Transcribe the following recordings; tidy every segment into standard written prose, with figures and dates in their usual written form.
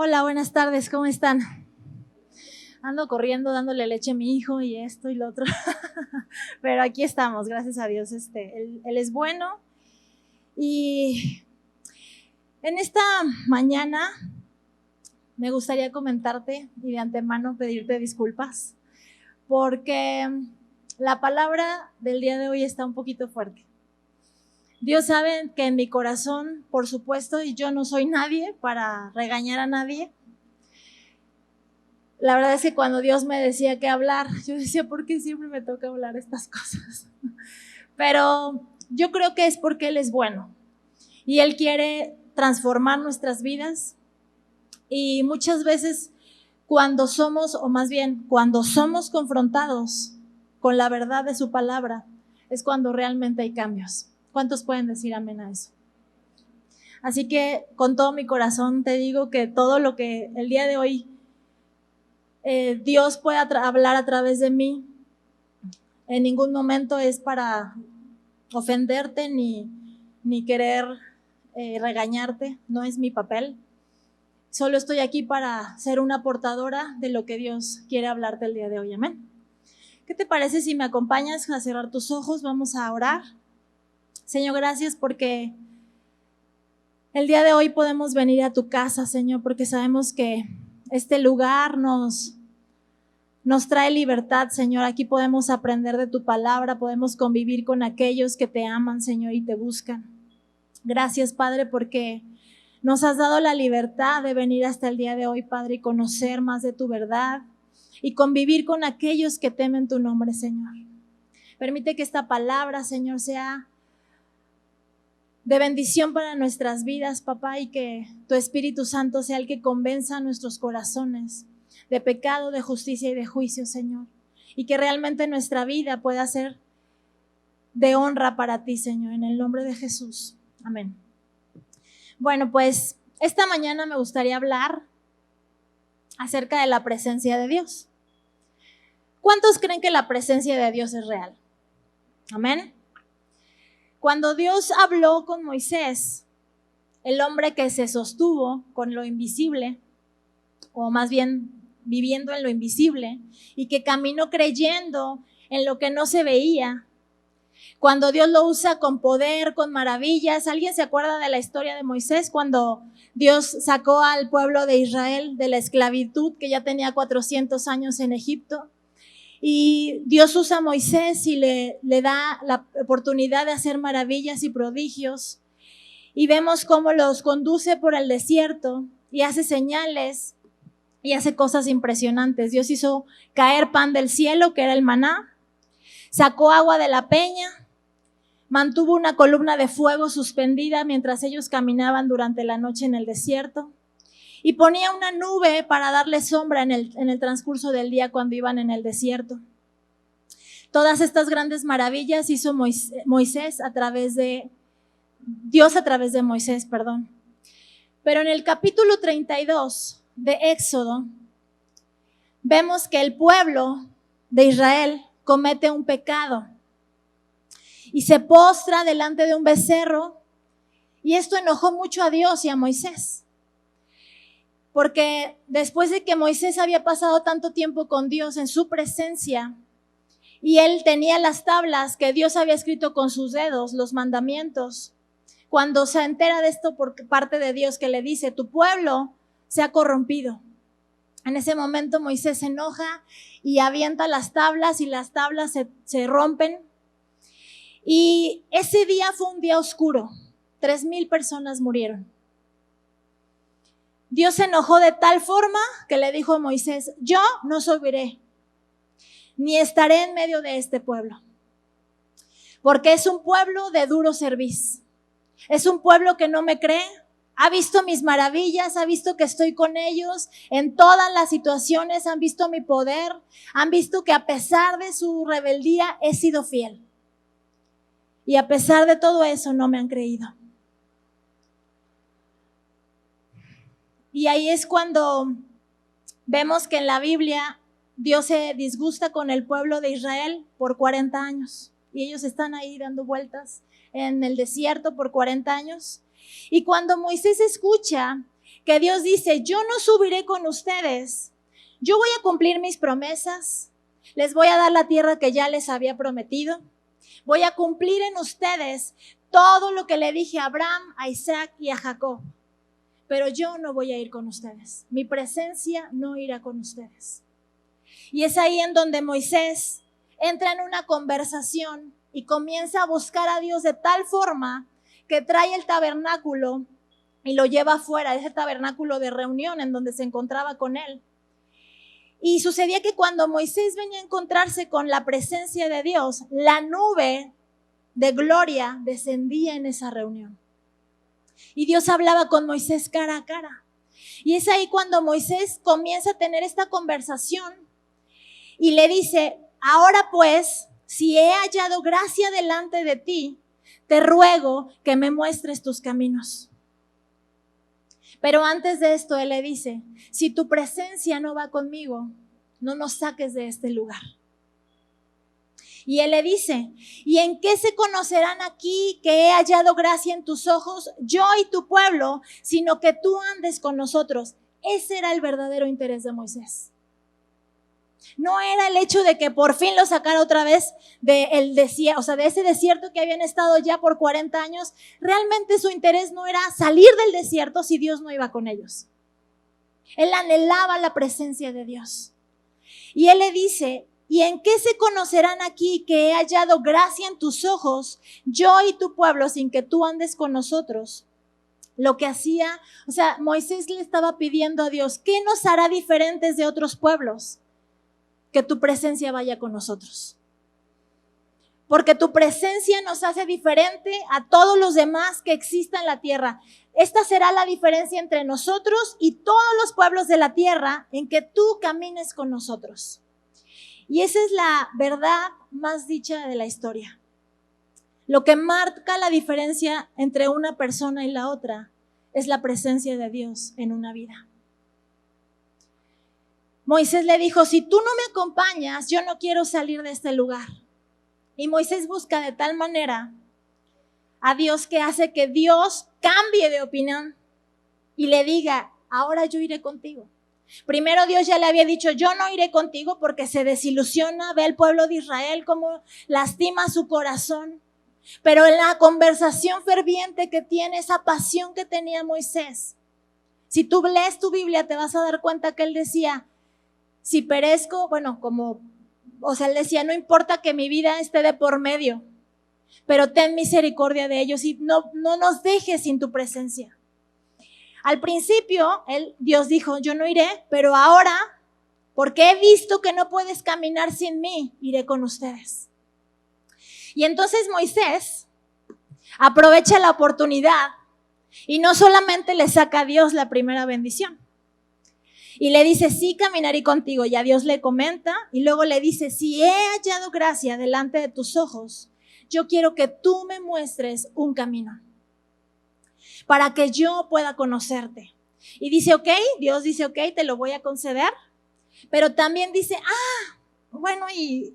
Hola, buenas tardes, ¿cómo están? Ando corriendo dándole leche a mi hijo y esto y lo otro, pero aquí estamos, gracias a Dios, él es bueno. Y en esta mañana me gustaría comentarte y de antemano pedirte disculpas, porque la palabra del día de hoy está un poquito fuerte. Dios sabe que en mi corazón, por supuesto, y yo no soy nadie para regañar a nadie. La verdad es que cuando Dios me decía qué hablar, yo decía, ¿por qué siempre me toca hablar estas cosas? Pero yo creo que es porque Él es bueno y Él quiere transformar nuestras vidas. Y muchas veces cuando somos, o más bien cuando somos confrontados con la verdad de su palabra, es cuando realmente hay cambios. ¿Cuántos pueden decir amén a eso? Así que con todo mi corazón te digo que todo lo que el día de hoy Dios pueda hablar a través de mí, en ningún momento es para ofenderte ni querer regañarte, no es mi papel. Solo estoy aquí para ser una portadora de lo que Dios quiere hablarte el día de hoy, amén. ¿Qué te parece si me acompañas a cerrar tus ojos? Vamos a orar. Señor, gracias porque el día de hoy podemos venir a tu casa, Señor, porque sabemos que este lugar nos trae libertad, Señor. Aquí podemos aprender de tu palabra, podemos convivir con aquellos que te aman, Señor, y te buscan. Gracias, Padre, porque nos has dado la libertad de venir hasta el día de hoy, Padre, y conocer más de tu verdad y convivir con aquellos que temen tu nombre, Señor. Permite que esta palabra, Señor, sea de bendición para nuestras vidas, papá, y que tu Espíritu Santo sea el que convenza a nuestros corazones de pecado, de justicia y de juicio, Señor, y que realmente nuestra vida pueda ser de honra para ti, Señor, en el nombre de Jesús. Amén. Bueno, pues esta mañana me gustaría hablar acerca de la presencia de Dios. ¿Cuántos creen que la presencia de Dios es real? Amén. Cuando Dios habló con Moisés, el hombre que se sostuvo con lo invisible, o más bien viviendo en lo invisible, y que caminó creyendo en lo que no se veía, cuando Dios lo usa con poder, con maravillas. ¿Alguien se acuerda de la historia de Moisés cuando Dios sacó al pueblo de Israel de la esclavitud que ya tenía 400 años en Egipto? Y Dios usa a Moisés y le da la oportunidad de hacer maravillas y prodigios. Y vemos cómo los conduce por el desierto y hace señales y hace cosas impresionantes. Dios hizo caer pan del cielo, que era el maná, sacó agua de la peña, mantuvo una columna de fuego suspendida mientras ellos caminaban durante la noche en el desierto, y ponía una nube para darle sombra en el transcurso del día cuando iban en el desierto. Todas estas grandes maravillas hizo Moisés a través de Dios, a través de Moisés, perdón. Pero en el capítulo 32 de Éxodo, vemos que el pueblo de Israel comete un pecado y se postra delante de un becerro, y esto enojó mucho a Dios y a Moisés. Porque después de que Moisés había pasado tanto tiempo con Dios en su presencia, y él tenía las tablas que Dios había escrito con sus dedos, los mandamientos, cuando se entera de esto por parte de Dios, que le dice, tu pueblo se ha corrompido. En ese momento Moisés se enoja y avienta las tablas, y las tablas se rompen. Y ese día fue un día oscuro. 3,000 personas murieron. Dios se enojó de tal forma que le dijo a Moisés, yo no subiré, ni estaré en medio de este pueblo, porque es un pueblo de duro cerviz. Es un pueblo que no me cree, ha visto mis maravillas, ha visto que estoy con ellos en todas las situaciones, han visto mi poder, han visto que a pesar de su rebeldía he sido fiel. Y a pesar de todo eso no me han creído. Y ahí es cuando vemos que en la Biblia Dios se disgusta con el pueblo de Israel por 40 años. Y ellos están ahí dando vueltas en el desierto por 40 años. Y cuando Moisés escucha que Dios dice, yo no subiré con ustedes, yo voy a cumplir mis promesas, les voy a dar la tierra que ya les había prometido, voy a cumplir en ustedes todo lo que le dije a Abraham, a Isaac y a Jacob, pero yo no voy a ir con ustedes, mi presencia no irá con ustedes. Y es ahí en donde Moisés entra en una conversación y comienza a buscar a Dios de tal forma que trae el tabernáculo y lo lleva afuera, ese tabernáculo de reunión en donde se encontraba con él. Y sucedía que cuando Moisés venía a encontrarse con la presencia de Dios, la nube de gloria descendía en esa reunión. Y Dios hablaba con Moisés cara a cara. Y es ahí cuando Moisés comienza a tener esta conversación y le dice, ahora pues, si he hallado gracia delante de ti, te ruego que me muestres tus caminos. Pero antes de esto, él le dice, si tu presencia no va conmigo, no nos saques de este lugar. Y él le dice, ¿y en qué se conocerán aquí que he hallado gracia en tus ojos, yo y tu pueblo, sino que tú andes con nosotros? Ese era el verdadero interés de Moisés. No era el hecho de que por fin lo sacara otra vez del desierto, o sea, de ese desierto que habían estado ya por 40 años. Realmente su interés no era salir del desierto si Dios no iba con ellos. Él anhelaba la presencia de Dios. Y él le dice, ¿y en qué se conocerán aquí que he hallado gracia en tus ojos, yo y tu pueblo, sin que tú andes con nosotros? Lo que hacía, o sea, Moisés le estaba pidiendo a Dios, ¿qué nos hará diferentes de otros pueblos? Que tu presencia vaya con nosotros. Porque tu presencia nos hace diferente a todos los demás que existan en la tierra. Esta será la diferencia entre nosotros y todos los pueblos de la tierra, en que tú camines con nosotros. Y esa es la verdad más dicha de la historia. Lo que marca la diferencia entre una persona y la otra es la presencia de Dios en una vida. Moisés le dijo, si tú no me acompañas, yo no quiero salir de este lugar. Y Moisés busca de tal manera a Dios que hace que Dios cambie de opinión y le diga, ahora yo iré contigo. Primero Dios ya le había dicho, yo no iré contigo, porque se desilusiona, ve al pueblo de Israel cómo lastima su corazón. Pero en la conversación ferviente que tiene, esa pasión que tenía Moisés, si tú lees tu Biblia te vas a dar cuenta que él decía, si perezco, él decía, no importa que mi vida esté de por medio, pero ten misericordia de ellos y no nos dejes sin tu presencia. Al principio, Dios dijo, yo no iré, pero ahora, porque he visto que no puedes caminar sin mí, iré con ustedes. Y entonces Moisés aprovecha la oportunidad y no solamente le saca a Dios la primera bendición. Y le dice, sí, caminaré contigo. Y a Dios le comenta y luego le dice, si he hallado gracia delante de tus ojos, yo quiero que tú me muestres un camino para que yo pueda conocerte. Y dice, ok, Dios dice, ok, te lo voy a conceder. Pero también dice,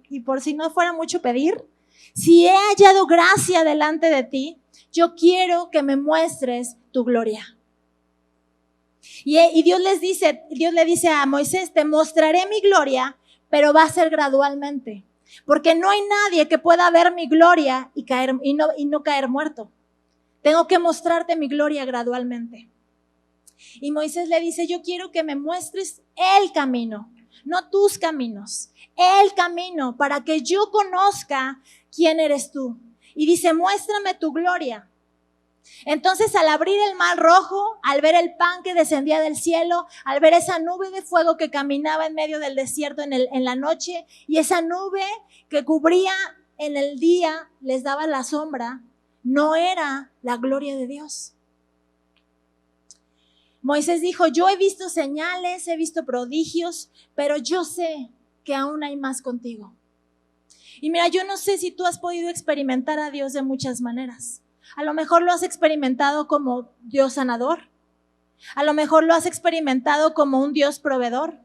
y por si no fuera mucho pedir, si he hallado gracia delante de ti, yo quiero que me muestres tu gloria. Y Dios le dice a Moisés, te mostraré mi gloria, pero va a ser gradualmente. Porque no hay nadie que pueda ver mi gloria y no caer muerto. Tengo que mostrarte mi gloria gradualmente. Y Moisés le dice, yo quiero que me muestres el camino, no tus caminos, el camino para que yo conozca quién eres tú. Y dice, muéstrame tu gloria. Entonces, al abrir el mar rojo, al ver el pan que descendía del cielo, al ver esa nube de fuego que caminaba en medio del desierto en la noche, y esa nube que cubría en el día, les daba la sombra, no era la gloria de Dios. Moisés dijo, yo he visto señales, he visto prodigios, pero yo sé que aún hay más contigo. Y mira, yo no sé si tú has podido experimentar a Dios de muchas maneras. A lo mejor lo has experimentado como Dios sanador. A lo mejor lo has experimentado como un Dios proveedor.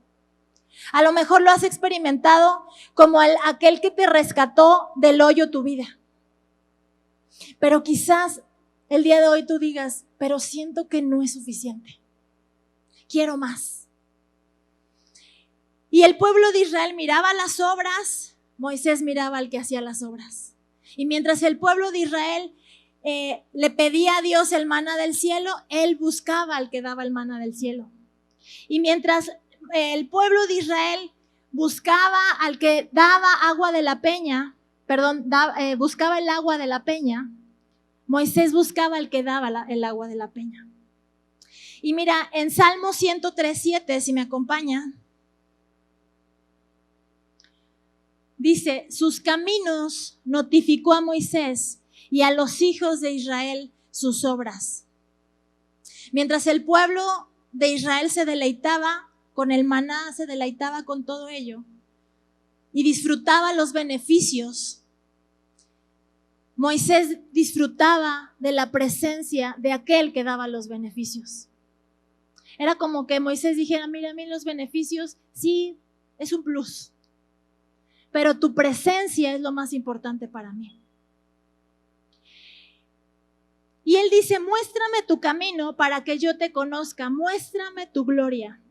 A lo mejor lo has experimentado como aquel que te rescató del hoyo tu vida. Pero quizás el día de hoy tú digas, pero siento que no es suficiente. quiero más. Y el pueblo de Israel miraba las obras, Moisés miraba al que hacía las obras. Y mientras el pueblo de Israel le pedía a Dios el maná del cielo, él buscaba al que daba el maná del cielo. Y mientras el pueblo de Israel buscaba al que daba agua de la peña, buscaba el agua de la peña, Moisés buscaba al que daba el agua de la peña. Y mira, en Salmo 103:7, si me acompaña, dice, sus caminos notificó a Moisés y a los hijos de Israel sus obras. Mientras el pueblo de Israel se deleitaba con el maná, se deleitaba con todo ello y disfrutaba los beneficios, Moisés disfrutaba de la presencia de aquel que daba los beneficios. Era como que Moisés dijera, mira, a mí los beneficios sí es un plus, pero tu presencia es lo más importante para mí. Y él dice, muéstrame tu camino para que yo te conozca, muéstrame tu gloria.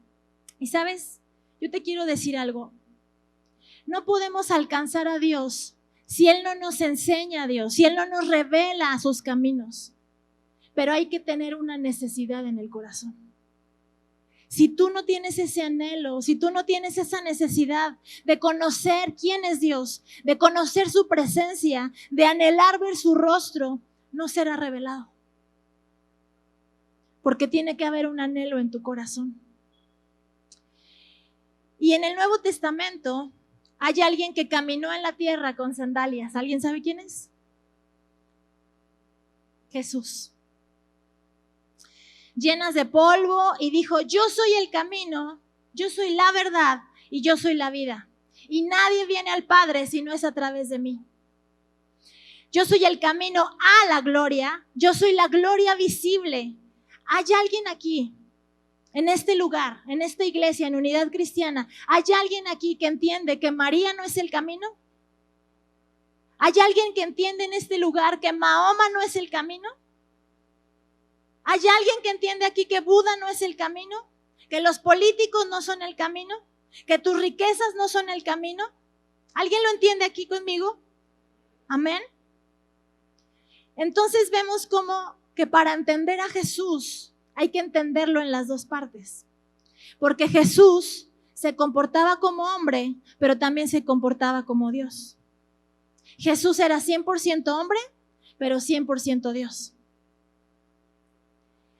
Y sabes, yo te quiero decir algo, no podemos alcanzar a Dios si Él no nos enseña a Dios, si Él no nos revela sus caminos. Pero hay que tener una necesidad en el corazón. Si tú no tienes ese anhelo, si tú no tienes esa necesidad de conocer quién es Dios, de conocer su presencia, de anhelar ver su rostro, no será revelado. Porque tiene que haber un anhelo en tu corazón. Y en el Nuevo Testamento hay alguien que caminó en la tierra con sandalias. ¿Alguien sabe quién es? Jesús. Llenas de polvo, y dijo, yo soy el camino, yo soy la verdad y yo soy la vida. Y nadie viene al Padre si no es a través de mí. Yo soy el camino a la gloria, yo soy la gloria visible. ¿Hay alguien aquí, en este lugar, en esta iglesia, en Unidad Cristiana, hay alguien aquí que entiende que María no es el camino? ¿Hay alguien que entiende en este lugar que Mahoma no es el camino? ¿Hay alguien que entiende aquí que Buda no es el camino? ¿Que los políticos no son el camino? ¿Que tus riquezas no son el camino? ¿Alguien lo entiende aquí conmigo? Amén. Entonces vemos como que para entender a Jesús hay que entenderlo en las dos partes. Porque Jesús se comportaba como hombre, pero también se comportaba como Dios. Jesús era 100% hombre, pero 100% Dios.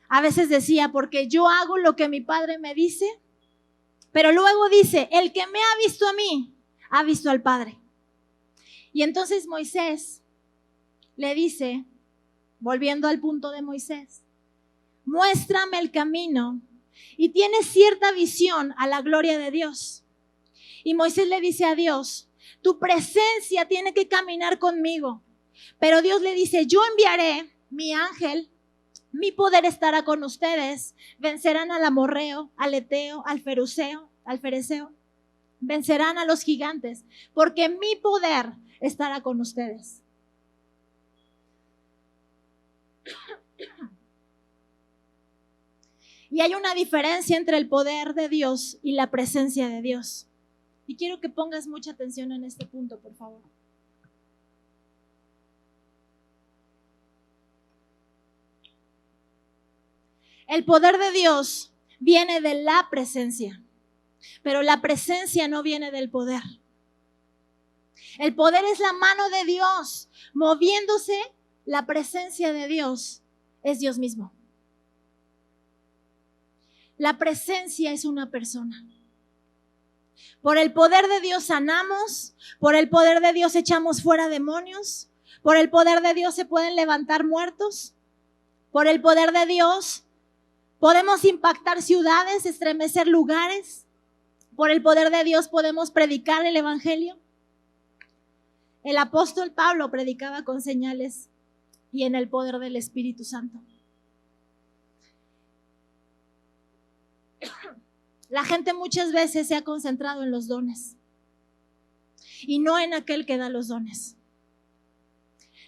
A veces decía, porque yo hago lo que mi Padre me dice, pero luego dice, el que me ha visto a mí, ha visto al Padre. Y entonces Moisés le dice, volviendo al punto de Moisés, muéstrame el camino, y tiene cierta visión a la gloria de Dios. Y Moisés le dice a Dios, tu presencia tiene que caminar conmigo. Pero Dios le dice, yo enviaré mi ángel, mi poder estará con ustedes, vencerán al amorreo, al eteo, al fereceo, vencerán a los gigantes, porque mi poder estará con ustedes. Y hay una diferencia entre el poder de Dios y la presencia de Dios. Y quiero que pongas mucha atención en este punto, por favor. El poder de Dios viene de la presencia, pero la presencia no viene del poder. El poder es la mano de Dios moviéndose, la presencia de Dios es Dios mismo. La presencia es una persona. Por el poder de Dios sanamos, por el poder de Dios echamos fuera demonios, por el poder de Dios se pueden levantar muertos, por el poder de Dios podemos impactar ciudades, estremecer lugares, por el poder de Dios podemos predicar el evangelio. El apóstol Pablo predicaba con señales y en el poder del Espíritu Santo. La gente muchas veces se ha concentrado en los dones y no en aquel que da los dones.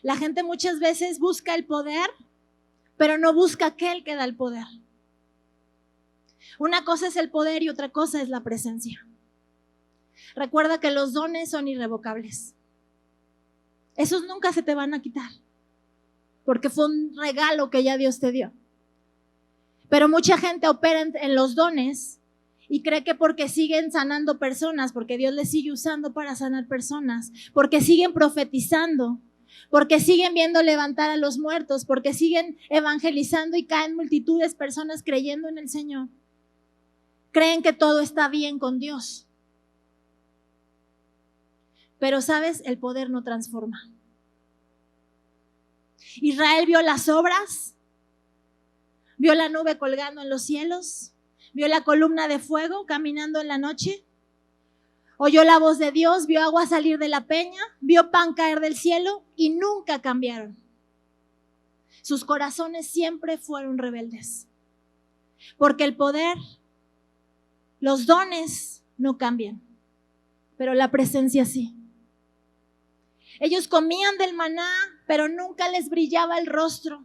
La gente muchas veces busca el poder, pero no busca aquel que da el poder. Una cosa es el poder y otra cosa es la presencia. Recuerda que los dones son irrevocables. Esos nunca se te van a quitar, porque fue un regalo que ya Dios te dio. Pero mucha gente opera en los dones y cree que porque siguen sanando personas, porque Dios les sigue usando para sanar personas, porque siguen profetizando, porque siguen viendo levantar a los muertos, porque siguen evangelizando y caen multitudes de personas creyendo en el Señor, creen que todo está bien con Dios. Pero sabes, el poder no transforma. Israel vio las obras, vio la nube colgando en los cielos, vio la columna de fuego caminando en la noche, oyó la voz de Dios, vio agua salir de la peña, vio pan caer del cielo y nunca cambiaron. Sus corazones siempre fueron rebeldes, porque el poder, los dones no cambian, pero la presencia sí. Ellos comían del maná, pero nunca les brillaba el rostro,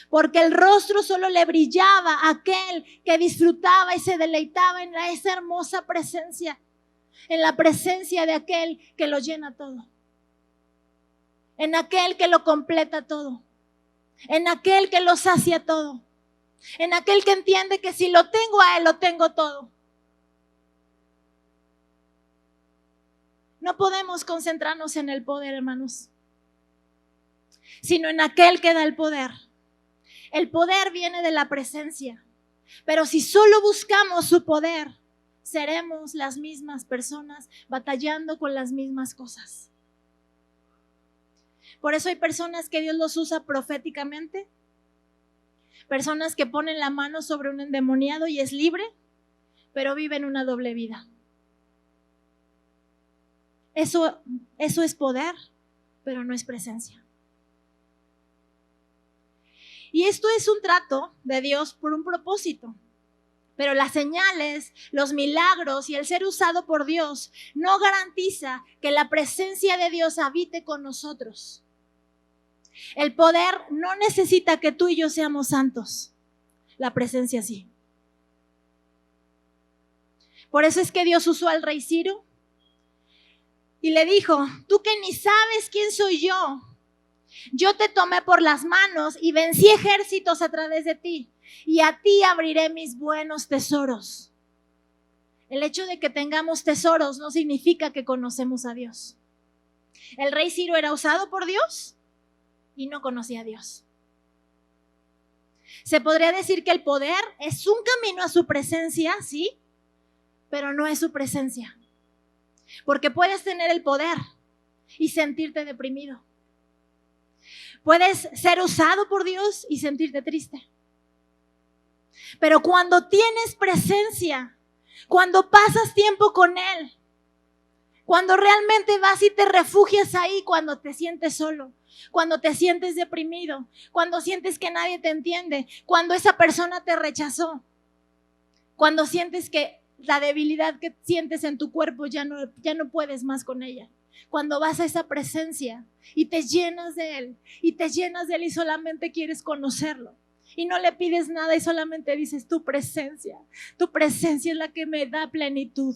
porque el rostro solo le brillaba a aquel que disfrutaba y se deleitaba en esa hermosa presencia, en la presencia de aquel que lo llena todo, en aquel que lo completa todo, en aquel que lo sacia todo, en aquel que entiende que si lo tengo a él, lo tengo todo. No podemos concentrarnos en el poder, hermanos, sino en aquel que da el poder. El poder viene de la presencia, pero si solo buscamos su poder, seremos las mismas personas batallando con las mismas cosas. Por eso hay personas que Dios los usa proféticamente, personas que ponen la mano sobre un endemoniado y es libre, pero viven una doble vida. Eso es poder, pero no es presencia. Y esto es un trato de Dios por un propósito. Pero las señales, los milagros y el ser usado por Dios no garantiza que la presencia de Dios habite con nosotros. El poder no necesita que tú y yo seamos santos. La presencia sí. Por eso es que Dios usó al rey Ciro y le dijo: tú que ni sabes quién soy yo te tomé por las manos y vencí ejércitos a través de ti, y a ti abriré mis buenos tesoros. El hecho de que tengamos tesoros no significa que conocemos a Dios. El rey Ciro era usado por Dios y no conocía a Dios. Se podría decir que el poder es un camino a su presencia, sí, pero no es su presencia. Porque puedes tener el poder y sentirte deprimido. Puedes ser usado por Dios y sentirte triste. Pero cuando tienes presencia, cuando pasas tiempo con Él, cuando realmente vas y te refugias ahí, cuando te sientes solo, cuando te sientes deprimido, cuando sientes que nadie te entiende, cuando esa persona te rechazó, cuando sientes que la debilidad que sientes en tu cuerpo ya no puedes más con ella. Cuando vas a esa presencia y te llenas de Él, y solamente quieres conocerlo. Y no le pides nada y solamente dices: tu presencia es la que me da plenitud.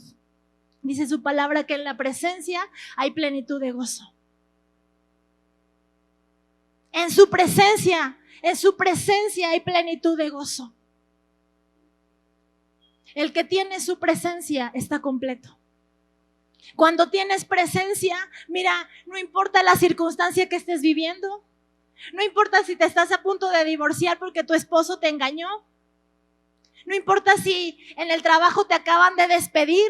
Dice su palabra que en la presencia hay plenitud de gozo. En su presencia hay plenitud de gozo. El que tiene su presencia está completo. Cuando tienes presencia, mira, no importa la circunstancia que estés viviendo, no importa si te estás a punto de divorciar porque tu esposo te engañó, no importa si en el trabajo te acaban de despedir,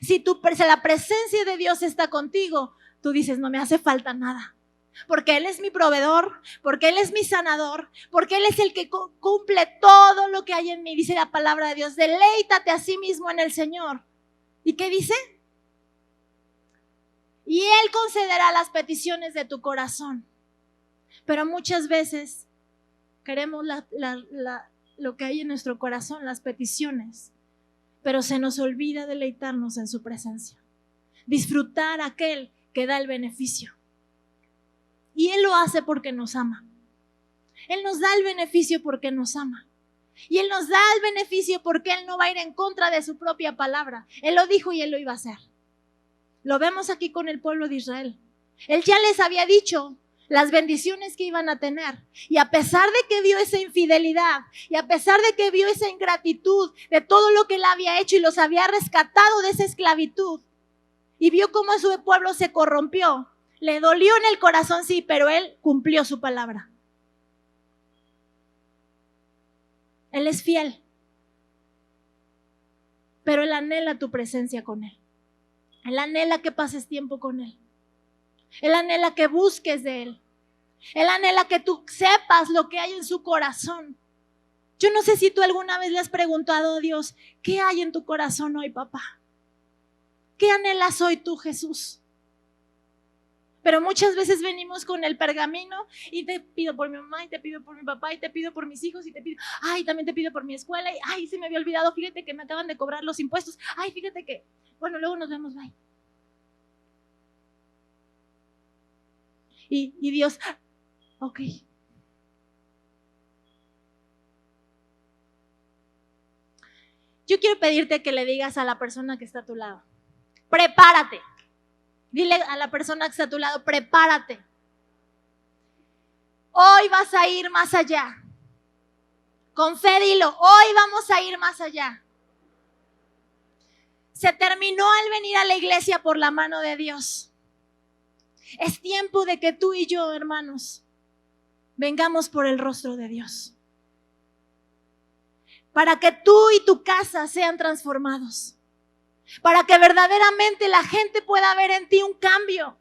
si la presencia de Dios está contigo, tú dices: no me hace falta nada, porque Él es mi proveedor, porque Él es mi sanador, porque Él es el que cumple todo lo que hay en mí. Dice la palabra de Dios: deleítate a sí mismo en el Señor. ¿Y qué dice? Y Él concederá las peticiones de tu corazón. Pero muchas veces queremos lo que hay en nuestro corazón, las peticiones, pero se nos olvida deleitarnos en su presencia, disfrutar aquel que da el beneficio. Y Él lo hace porque nos ama. Él nos da el beneficio porque nos ama. Y Él nos da el beneficio porque Él no va a ir en contra de su propia palabra. Él lo dijo y Él lo iba a hacer. Lo vemos aquí con el pueblo de Israel. Él ya les había dicho las bendiciones que iban a tener. Y a pesar de que vio esa infidelidad, y a pesar de que vio esa ingratitud de todo lo que Él había hecho y los había rescatado de esa esclavitud, y vio cómo su pueblo se corrompió, le dolió en el corazón, sí, pero Él cumplió su palabra. Él es fiel, pero Él anhela tu presencia con Él. Él anhela que pases tiempo con Él. Él anhela que busques de Él. Él anhela que tú sepas lo que hay en su corazón. Yo no sé si tú alguna vez le has preguntado a Dios, ¿qué hay en tu corazón hoy, papá? ¿Qué anhelas hoy tú, Jesús? Pero muchas veces venimos con el pergamino y te pido por mi mamá, y te pido por mi papá, y te pido por mis hijos, y te pido, ay, también te pido por mi escuela, y ay, se me había olvidado, fíjate que me acaban de cobrar los impuestos, ay, fíjate que, bueno, luego nos vemos, bye. Y Dios, ok. Yo quiero pedirte que le digas a la persona que está a tu lado, prepárate. Dile a la persona que está a tu lado, prepárate. Hoy vas a ir más allá. Con fe dilo, hoy vamos a ir más allá. Se terminó el venir a la iglesia por la mano de Dios. Es tiempo de que tú y yo, hermanos, vengamos por el rostro de Dios. Para que tú y tu casa sean transformados. Para que verdaderamente la gente pueda ver en ti un cambio.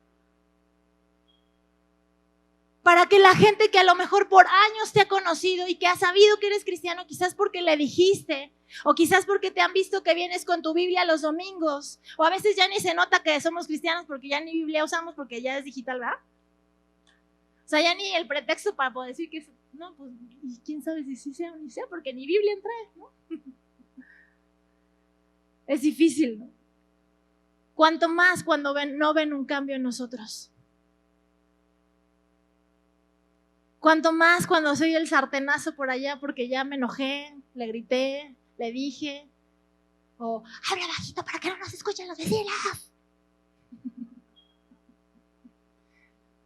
Para que la gente que a lo mejor por años te ha conocido y que ha sabido que eres cristiano, quizás porque le dijiste, o quizás porque te han visto que vienes con tu Biblia los domingos, o a veces ya ni se nota que somos cristianos porque ya ni Biblia usamos porque ya es digital, ¿verdad? O sea, ya ni el pretexto para poder decir que no, pues, y quién sabe si sí sea o ni sea, porque ni Biblia trae, ¿no? Es difícil, ¿no? Cuanto más cuando no ven un cambio en nosotros. Cuanto más cuando soy el sartenazo por allá porque ya me enojé, le grité, le dije, o habla bajito para que no nos escuchen los vecinos.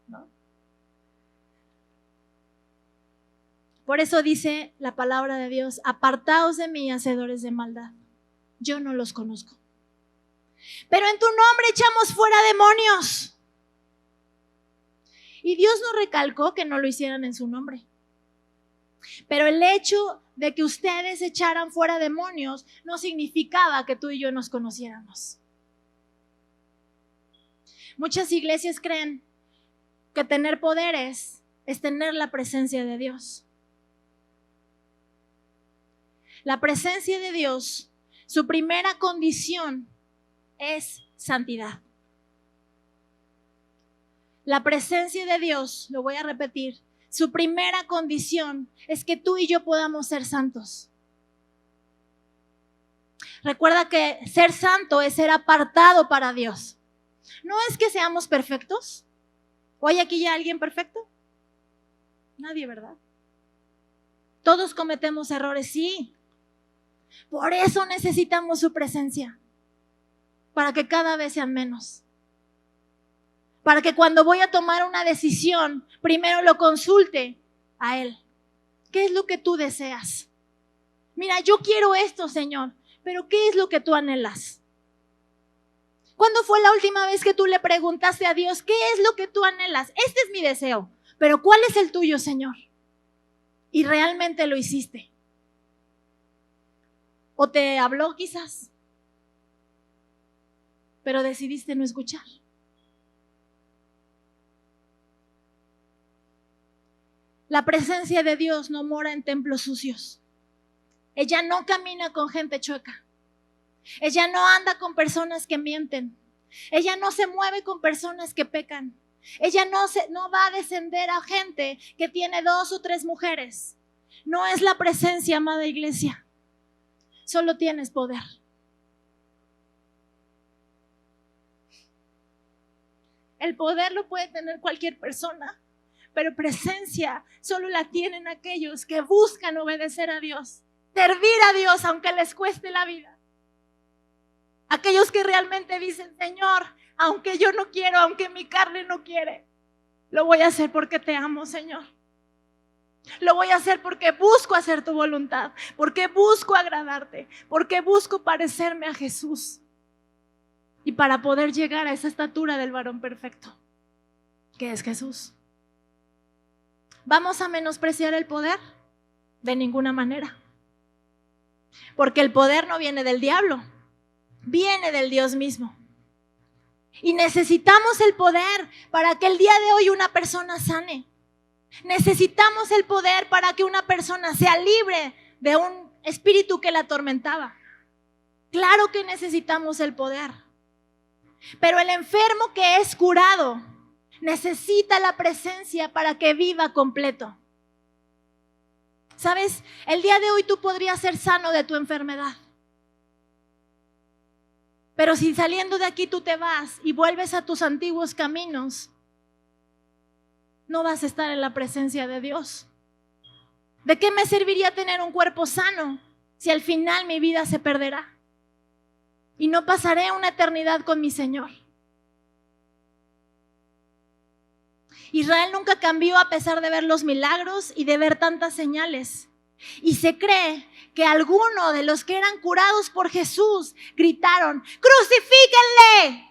¿No? Por eso dice la palabra de Dios, apartaos de mí, hacedores de maldad. Yo no los conozco. Pero en tu nombre echamos fuera demonios. Y Dios nos recalcó que no lo hicieran en su nombre. Pero el hecho de que ustedes echaran fuera demonios no significaba que tú y yo nos conociéramos. Muchas iglesias creen que tener poderes es tener la presencia de Dios. La presencia de Dios, su primera condición es santidad. La presencia de Dios, lo voy a repetir, su primera condición es que tú y yo podamos ser santos. Recuerda que ser santo es ser apartado para Dios. No es que seamos perfectos. ¿O hay aquí ya alguien perfecto? Nadie, ¿verdad? Todos cometemos errores, sí. Por eso necesitamos su presencia, para que cada vez sean menos. Para que cuando voy a tomar una decisión, primero lo consulte a Él. ¿Qué es lo que tú deseas? Mira, yo quiero esto, Señor, pero ¿qué es lo que tú anhelas? ¿Cuándo fue la última vez que tú le preguntaste a Dios, qué es lo que tú anhelas? Este es mi deseo, pero ¿cuál es el tuyo, Señor? Y realmente lo hiciste. O te habló quizás, pero decidiste no escuchar. La presencia de Dios no mora en templos sucios. Ella no camina con gente chueca. Ella no anda con personas que mienten. Ella no se mueve con personas que pecan. Ella no va a descender a gente que tiene 2 o 3 mujeres. No es la presencia, amada iglesia. Solo tienes poder. El poder lo puede tener cualquier persona, pero presencia solo la tienen aquellos que buscan obedecer a Dios. Servir a Dios aunque les cueste la vida. Aquellos que realmente dicen, Señor, aunque yo no quiero, aunque mi carne no quiere, lo voy a hacer porque te amo, Señor. Lo voy a hacer porque busco hacer tu voluntad, porque busco agradarte, porque busco parecerme a Jesús. Y para poder llegar a esa estatura del varón perfecto, que es Jesús. ¿Vamos a menospreciar el poder? De ninguna manera. Porque el poder no viene del diablo, viene del Dios mismo. Y necesitamos el poder para que el día de hoy una persona sane. Necesitamos el poder para que una persona sea libre de un espíritu que la atormentaba. Claro que necesitamos el poder. Pero el enfermo que es curado necesita la presencia para que viva completo. ¿Sabes? El día de hoy tú podrías ser sano de tu enfermedad. Pero si saliendo de aquí tú te vas y vuelves a tus antiguos caminos, no vas a estar en la presencia de Dios. ¿De qué me serviría tener un cuerpo sano si al final mi vida se perderá? Y no pasaré una eternidad con mi Señor. Israel nunca cambió a pesar de ver los milagros y de ver tantas señales. Y se cree que algunos de los que eran curados por Jesús gritaron, ¡crucifíquenle!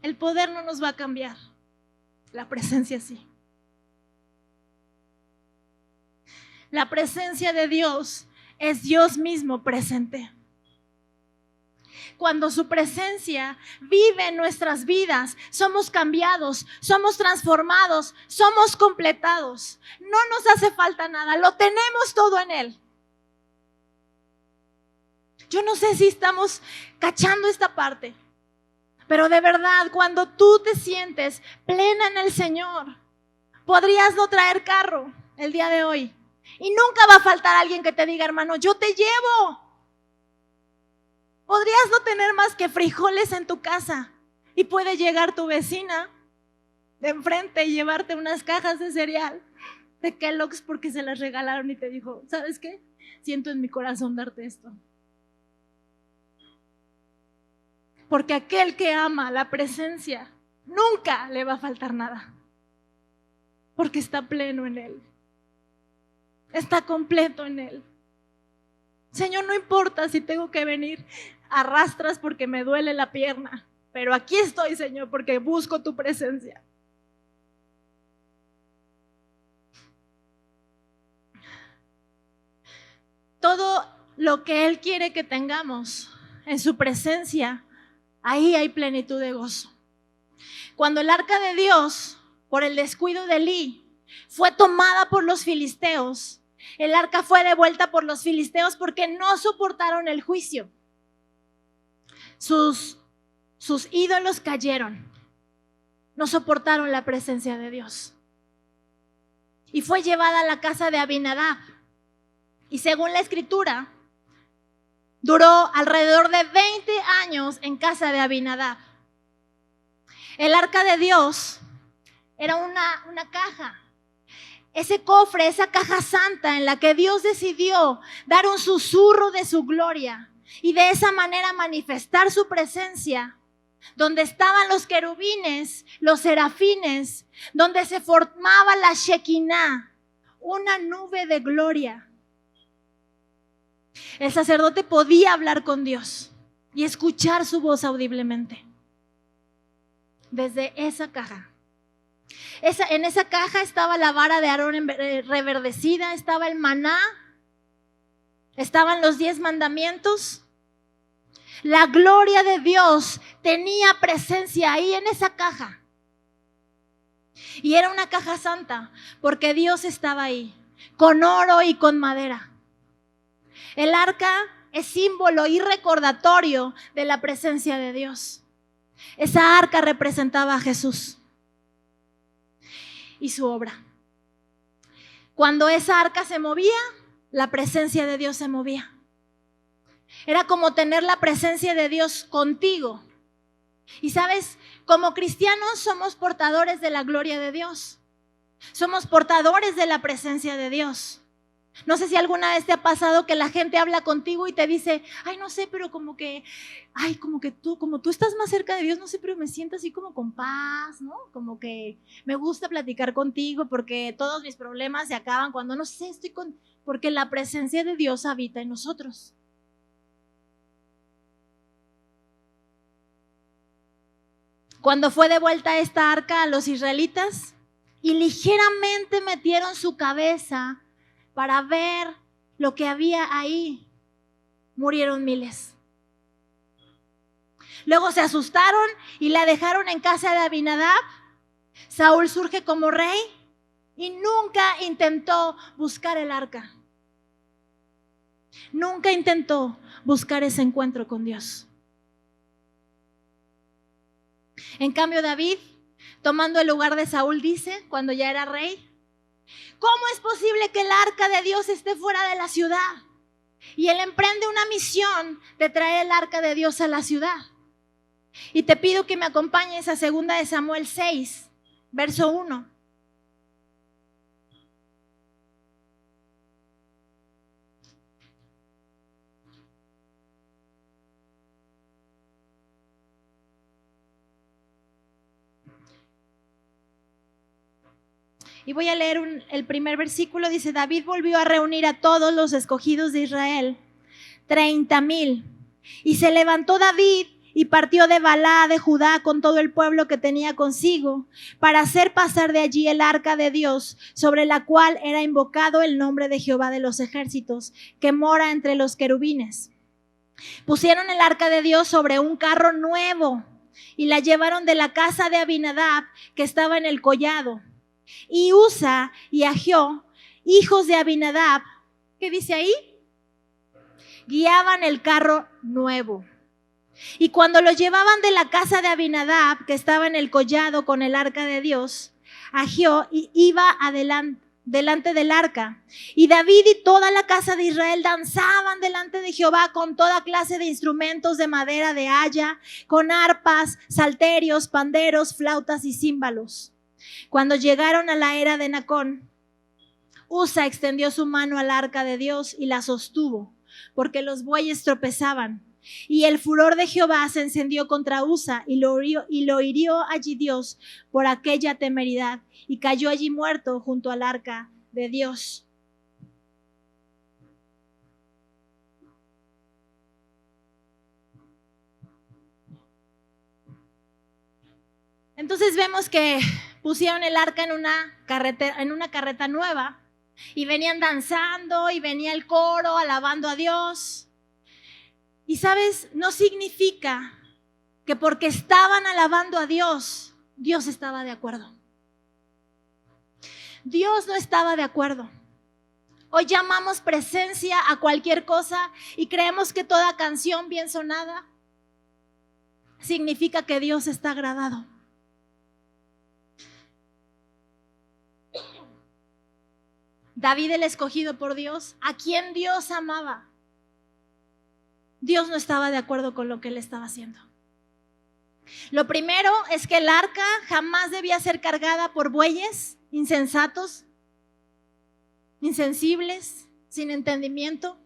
El poder no nos va a cambiar, la presencia sí. La presencia de Dios es Dios mismo presente. Cuando su presencia vive en nuestras vidas, somos cambiados, somos transformados, somos completados. No nos hace falta nada, lo tenemos todo en Él. Yo no sé si estamos cachando esta parte, pero de verdad, cuando tú te sientes plena en el Señor, podrías no traer carro el día de hoy. Y nunca va a faltar alguien que te diga, hermano, yo te llevo. Podrías no tener más que frijoles en tu casa y puede llegar tu vecina de enfrente y llevarte unas cajas de cereal de Kellogg's porque se las regalaron y te dijo, ¿sabes qué? Siento en mi corazón darte esto. Porque aquel que ama la presencia nunca le va a faltar nada. Porque está pleno en Él. Está completo en Él. Señor, no importa si tengo que venir a rastras porque me duele la pierna, pero aquí estoy, Señor, porque busco tu presencia. Todo lo que Él quiere que tengamos en su presencia, ahí hay plenitud de gozo. Cuando el arca de Dios, por el descuido de Elí, fue tomada por los filisteos, el arca fue devuelta por los filisteos porque no soportaron el juicio. Sus ídolos cayeron, no soportaron la presencia de Dios. Y fue llevada a la casa de Abinadab. Y según la escritura, duró alrededor de 20 años en casa de Abinadab. El arca de Dios era una caja. Ese cofre, esa caja santa en la que Dios decidió dar un susurro de su gloria y de esa manera manifestar su presencia, donde estaban los querubines, los serafines, donde se formaba la Shekinah, una nube de gloria. El sacerdote podía hablar con Dios y escuchar su voz audiblemente desde esa caja. En esa caja estaba la vara de Aarón reverdecida, estaba el maná, estaban los 10 mandamientos. La gloria de Dios tenía presencia ahí en esa caja. Y era una caja santa porque Dios estaba ahí, con oro y con madera. El arca es símbolo y recordatorio de la presencia de Dios. Esa arca representaba a Jesús y su obra. Cuando esa arca se movía, la presencia de Dios se movía. Era como tener la presencia de Dios contigo. Y sabes, como cristianos somos portadores de la gloria de Dios. Somos portadores de la presencia de Dios. No sé si alguna vez te ha pasado que la gente habla contigo y te dice, ay, no sé, pero como que tú estás más cerca de Dios, no sé, pero me siento así como con paz, ¿no? Como que me gusta platicar contigo porque todos mis problemas se acaban cuando, no sé, porque la presencia de Dios habita en nosotros. Cuando fue devuelta esta arca a los israelitas y ligeramente metieron su cabeza para ver lo que había ahí, murieron miles. Luego se asustaron y la dejaron en casa de Abinadab. Saúl surge como rey y nunca intentó buscar el arca. Nunca intentó buscar ese encuentro con Dios. En cambio, David, tomando el lugar de Saúl, dice, cuando ya era rey, ¿cómo es posible que el arca de Dios esté fuera de la ciudad? Y él emprende una misión de traer el arca de Dios a la ciudad. Y te pido que me acompañes a 2 de Samuel 6, verso 1. Y voy a leer el primer versículo. Dice, David volvió a reunir a todos los escogidos de Israel, 30,000. Y se levantó David y partió de Balá de Judá con todo el pueblo que tenía consigo, para hacer pasar de allí el arca de Dios, sobre la cual era invocado el nombre de Jehová de los ejércitos, que mora entre los querubines. Pusieron el arca de Dios sobre un carro nuevo y la llevaron de la casa de Abinadab, que estaba en el collado. Y Usa y Ahió, hijos de Abinadab, ¿qué dice ahí? Guiaban el carro nuevo. Y cuando lo llevaban de la casa de Abinadab, que estaba en el collado con el arca de Dios, Ahió iba delante del arca. Y David y toda la casa de Israel danzaban delante de Jehová con toda clase de instrumentos de madera de haya, con arpas, salterios, panderos, flautas y címbalos. Cuando llegaron a la era de Nacón, Usa extendió su mano al arca de Dios y la sostuvo, porque los bueyes tropezaban. Y el furor de Jehová se encendió contra Usa y lo hirió allí Dios por aquella temeridad, y cayó allí muerto junto al arca de Dios. Entonces vemos que pusieron el arca en una carreta nueva y venían danzando y venía el coro alabando a Dios. Y sabes, no significa que porque estaban alabando a Dios, Dios estaba de acuerdo. Dios no estaba de acuerdo. Hoy llamamos presencia a cualquier cosa y creemos que toda canción bien sonada significa que Dios está agradado. David, el escogido por Dios, a quien Dios amaba, Dios no estaba de acuerdo con lo que él estaba haciendo. Lo primero es que el arca jamás debía ser cargada por bueyes insensatos, insensibles, sin entendimiento,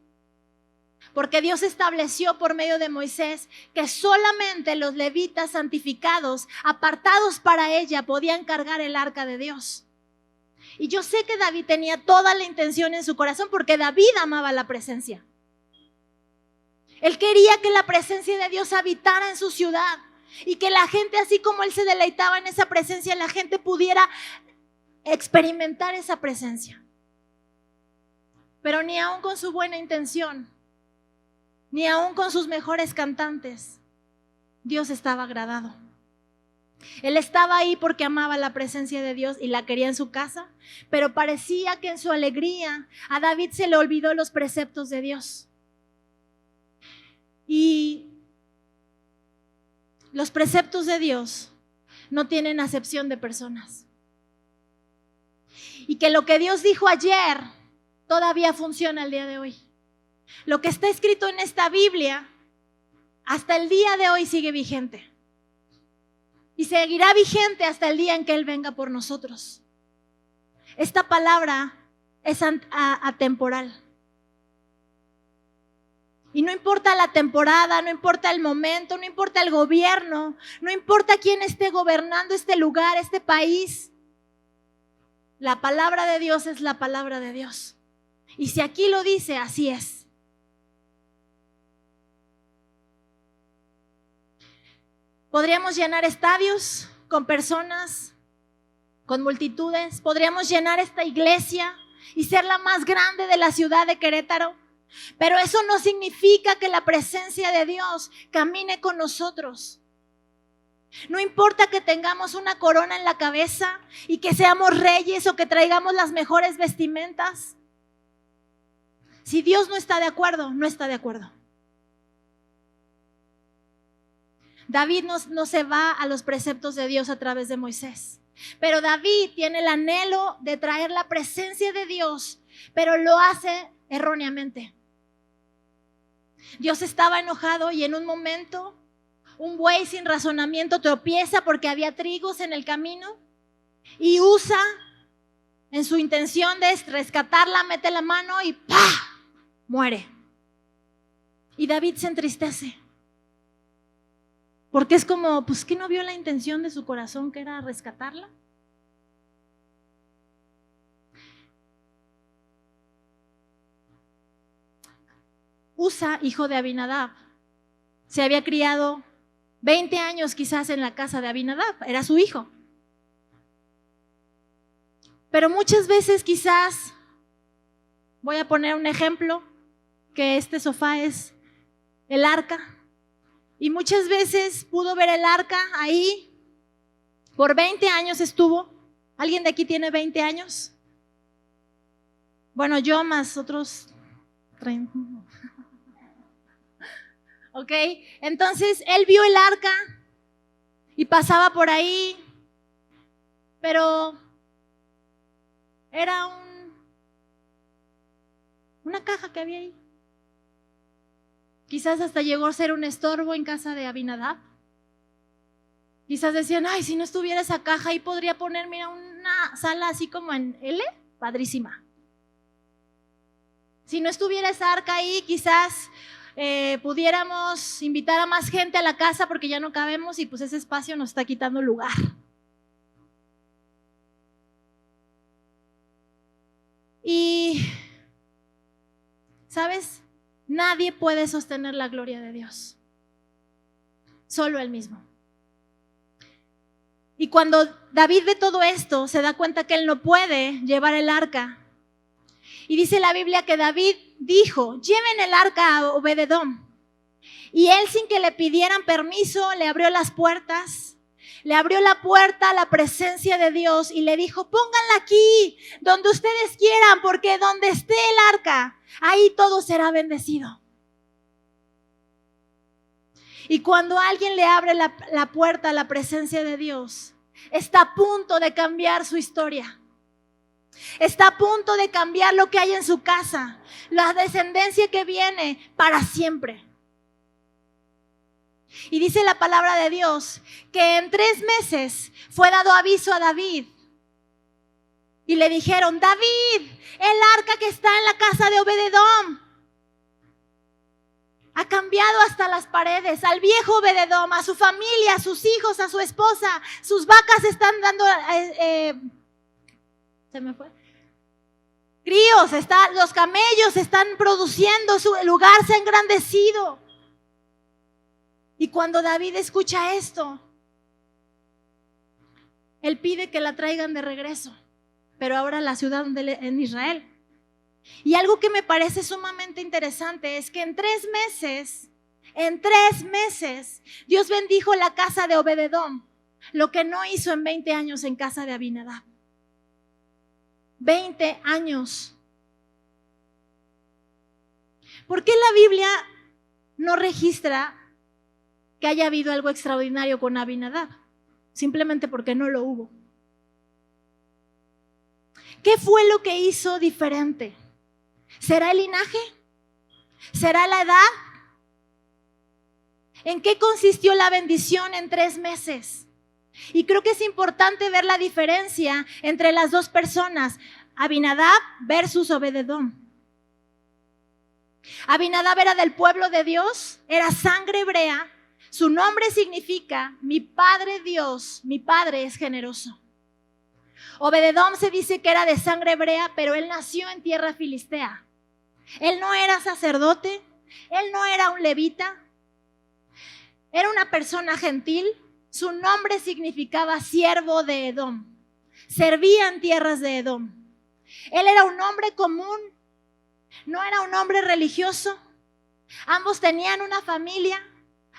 porque Dios estableció por medio de Moisés que solamente los levitas santificados, apartados para ella, podían cargar el arca de Dios. Y yo sé que David tenía toda la intención en su corazón, porque David amaba la presencia. Él quería que la presencia de Dios habitara en su ciudad y que la gente, así como él se deleitaba en esa presencia, la gente pudiera experimentar esa presencia. Pero ni aun con su buena intención, ni aun con sus mejores cantantes, Dios estaba agradado. Él estaba ahí porque amaba la presencia de Dios y la quería en su casa, pero parecía que en su alegría a David se le olvidó los preceptos de Dios. Y los preceptos de Dios no tienen acepción de personas. Y que lo que Dios dijo ayer todavía funciona el día de hoy. Lo que está escrito en esta Biblia hasta el día de hoy sigue vigente. y seguirá vigente hasta el día en que Él venga por nosotros. Esta palabra es atemporal. Y no importa la temporada, no importa el momento, no importa el gobierno, no importa quién esté gobernando este lugar, este país. La palabra de Dios es la palabra de Dios. Y si aquí lo dice, así es. Podríamos llenar estadios con personas, con multitudes. Podríamos llenar esta iglesia y ser la más grande de la ciudad de Querétaro. Pero eso no significa que la presencia de Dios camine con nosotros. No importa que tengamos una corona en la cabeza y que seamos reyes o que traigamos las mejores vestimentas. Si Dios no está de acuerdo, no está de acuerdo. David no se va a los preceptos de Dios a través de Moisés. Pero David tiene el anhelo de traer la presencia de Dios, pero lo hace erróneamente. Dios estaba enojado y en un momento un buey sin razonamiento tropieza porque había trigos en el camino y usa en su intención de rescatarla, mete la mano y ¡pah! Muere. Y David se entristece porque es como, pues ¿qué no vio la intención de su corazón que era rescatarla? Usa, hijo de Abinadab, se había criado 20 años quizás en la casa de Abinadab, era su hijo. Pero muchas veces quizás, voy a poner un ejemplo, que este sofá es el arca, y muchas veces pudo ver el arca ahí, por 20 años estuvo. ¿Alguien de aquí tiene 20 años? Bueno, yo más otros 30. Ok, entonces él vio el arca y pasaba por ahí, pero era una caja que había ahí. Quizás hasta llegó a ser un estorbo en casa de Abinadab. Quizás decían, ay, si no estuviera esa caja ahí podría poner, mira, una sala así como en L, padrísima. Si no estuviera esa arca ahí, quizás pudiéramos invitar a más gente a la casa porque ya no cabemos y pues ese espacio nos está quitando lugar. Y, ¿sabes? Nadie puede sostener la gloria de Dios. Solo Él mismo. Y cuando David ve todo esto, se da cuenta que él no puede llevar el arca. Y dice la Biblia que David dijo, lleven el arca a Obed-edom. Y él, sin que le pidieran permiso, le abrió las puertas. Le abrió la puerta a la presencia de Dios y le dijo, pónganla aquí, donde ustedes quieran, porque donde esté el arca, ahí todo será bendecido. Y cuando alguien le abre la puerta a la presencia de Dios, está a punto de cambiar su historia. Está a punto de cambiar lo que hay en su casa, la descendencia que viene para siempre. Y dice la palabra de Dios que en 3 meses fue dado aviso a David. Y le dijeron, David, el arca que está en la casa de Obed-edom ha cambiado hasta las paredes, al viejo Obed-edom, a su familia, a sus hijos, a su esposa, sus vacas están dando, se me fue, críos, los camellos están produciendo, su lugar se ha engrandecido. Y cuando David escucha esto, él pide que la traigan de regreso, pero ahora a la ciudad en Israel. Y algo que me parece sumamente interesante es que en 3 meses, Dios bendijo la casa de Obed-edom, lo que no hizo en 20 años en casa de Abinadab. 20 años. ¿Por qué la Biblia no registra que haya habido algo extraordinario con Abinadab? Simplemente porque no lo hubo. ¿Qué fue lo que hizo diferente? ¿Será el linaje? ¿Será la edad? ¿En qué consistió la bendición en 3 meses? Y creo que es importante ver la diferencia entre las dos personas, Abinadab versus Obed-edom. Abinadab era del pueblo de Dios, era sangre hebrea. Su nombre significa, mi Padre Dios, mi Padre es generoso. Obed-edom se dice que era de sangre hebrea, pero él nació en tierra filistea. Él no era sacerdote, él no era un levita, era una persona gentil. Su nombre significaba siervo de Edom. Servía en tierras de Edom. Él era un hombre común, no era un hombre religioso. Ambos tenían una familia,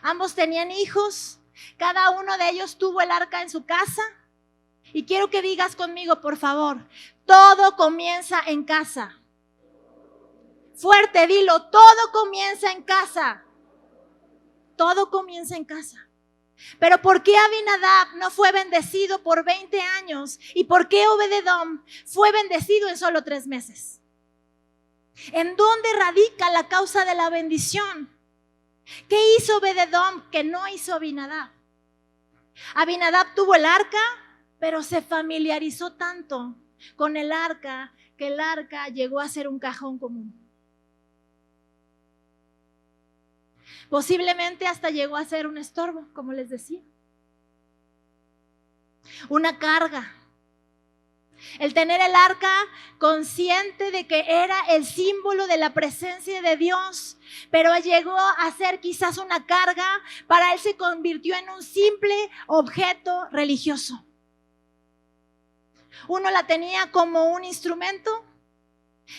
ambos tenían hijos. Cada uno de ellos tuvo el arca en su casa. Y quiero que digas conmigo, por favor, todo comienza en casa. Fuerte, dilo, todo comienza en casa. Todo comienza en casa. Pero ¿por qué Abinadab no fue bendecido por 20 años? ¿Y por qué Obed-edom fue bendecido en solo 3 meses? ¿En dónde radica la causa de la bendición? ¿Qué hizo Obed-edom que no hizo Abinadab? Abinadab tuvo el arca, pero se familiarizó tanto con el arca que el arca llegó a ser un cajón común. Posiblemente hasta llegó a ser un estorbo, como les decía. Una carga. El tener el arca, consciente de que era el símbolo de la presencia de Dios, pero llegó a ser quizás una carga. Para él se convirtió en un simple objeto religioso. Uno la tenía como un instrumento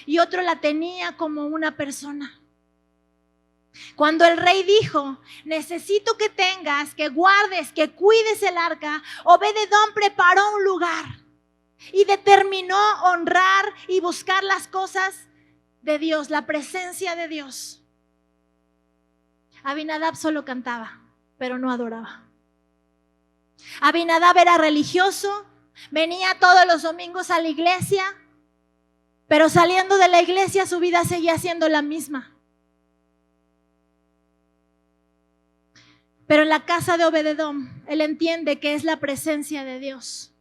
y otro la tenía como una persona. Cuando el rey dijo, necesito que tengas, que guardes, que cuides el arca, Obed-edom preparó un lugar y determinó honrar y buscar las cosas de Dios, la presencia de Dios. Abinadab solo cantaba, pero no adoraba. Abinadab era religioso, venía todos los domingos a la iglesia, pero saliendo de la iglesia su vida seguía siendo la misma. Pero en la casa de Obed-edom, él entiende que es la presencia de Dios.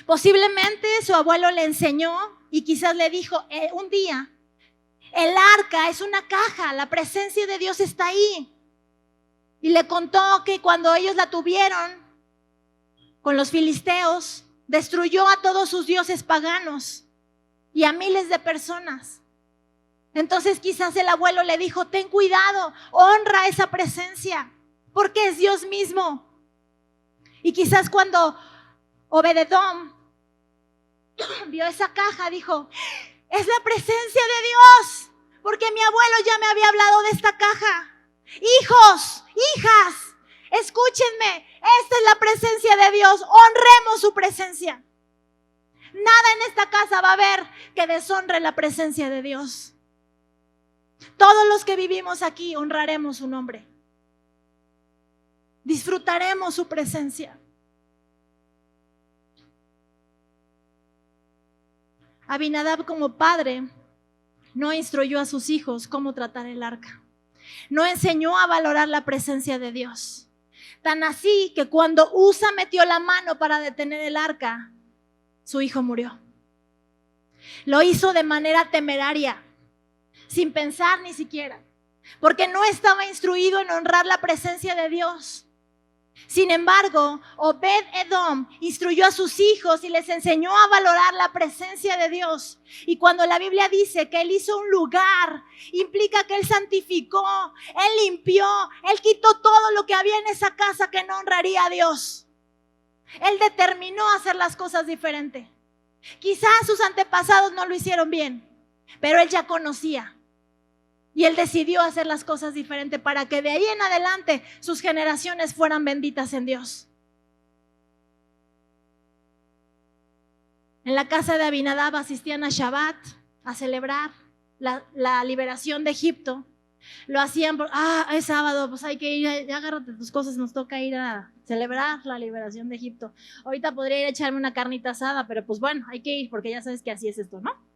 Posiblemente su abuelo le enseñó y quizás le dijo un día, el arca es una caja, la presencia de Dios está ahí. Y le contó que cuando ellos la tuvieron con los filisteos, destruyó a todos sus dioses paganos y a miles de personas. Entonces quizás el abuelo le dijo, ten cuidado, honra esa presencia, porque es Dios mismo. Y quizás cuando Obed-edom vio esa caja, dijo, es la presencia de Dios, porque mi abuelo ya me había hablado de esta caja. Hijos, hijas, escúchenme, esta es la presencia de Dios, honremos su presencia. Nada en esta casa va a haber que deshonre la presencia de Dios. Todos los que vivimos aquí honraremos su nombre. Disfrutaremos su presencia. Abinadab como padre no instruyó a sus hijos cómo tratar el arca. No enseñó a valorar la presencia de Dios. Tan así que cuando Usa metió la mano para detener el arca, su hijo murió. Lo hizo de manera temeraria, sin pensar ni siquiera, porque no estaba instruido en honrar la presencia de Dios. Sin embargo, Obed-edom instruyó a sus hijos y les enseñó a valorar la presencia de Dios. Y cuando la Biblia dice que él hizo un lugar, implica que él santificó, él limpió, él quitó todo lo que había en esa casa que no honraría a Dios. Él determinó hacer las cosas diferente. Quizás sus antepasados no lo hicieron bien, pero él ya conocía. Y él decidió hacer las cosas diferentes para que de ahí en adelante sus generaciones fueran benditas en Dios. En la casa de Abinadab asistían a Shabbat, a celebrar la liberación de Egipto. Lo hacían, es sábado, pues hay que ir, ya agárrate tus cosas, nos toca ir a celebrar la liberación de Egipto. Ahorita podría ir a echarme una carnita asada, pero pues bueno, hay que ir porque ya sabes que así es esto, ¿no?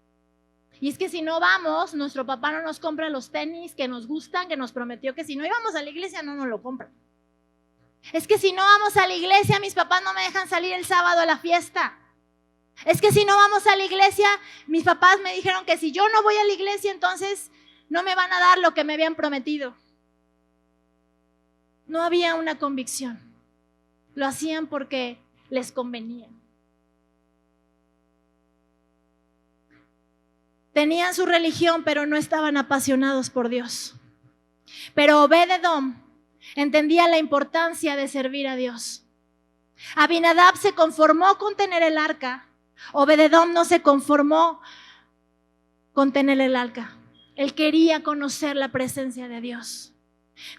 Y es que si no vamos, nuestro papá no nos compra los tenis que nos gustan, que nos prometió que si no íbamos a la iglesia no nos lo compra. Es que si no vamos a la iglesia, mis papás no me dejan salir el sábado a la fiesta. Es que si no vamos a la iglesia, mis papás me dijeron que si yo no voy a la iglesia, entonces no me van a dar lo que me habían prometido. No había una convicción. Lo hacían porque les convenía. Tenían su religión, pero no estaban apasionados por Dios. Pero Obed-edom entendía la importancia de servir a Dios. Abinadab se conformó con tener el arca. Obed-edom no se conformó con tener el arca. Él quería conocer la presencia de Dios.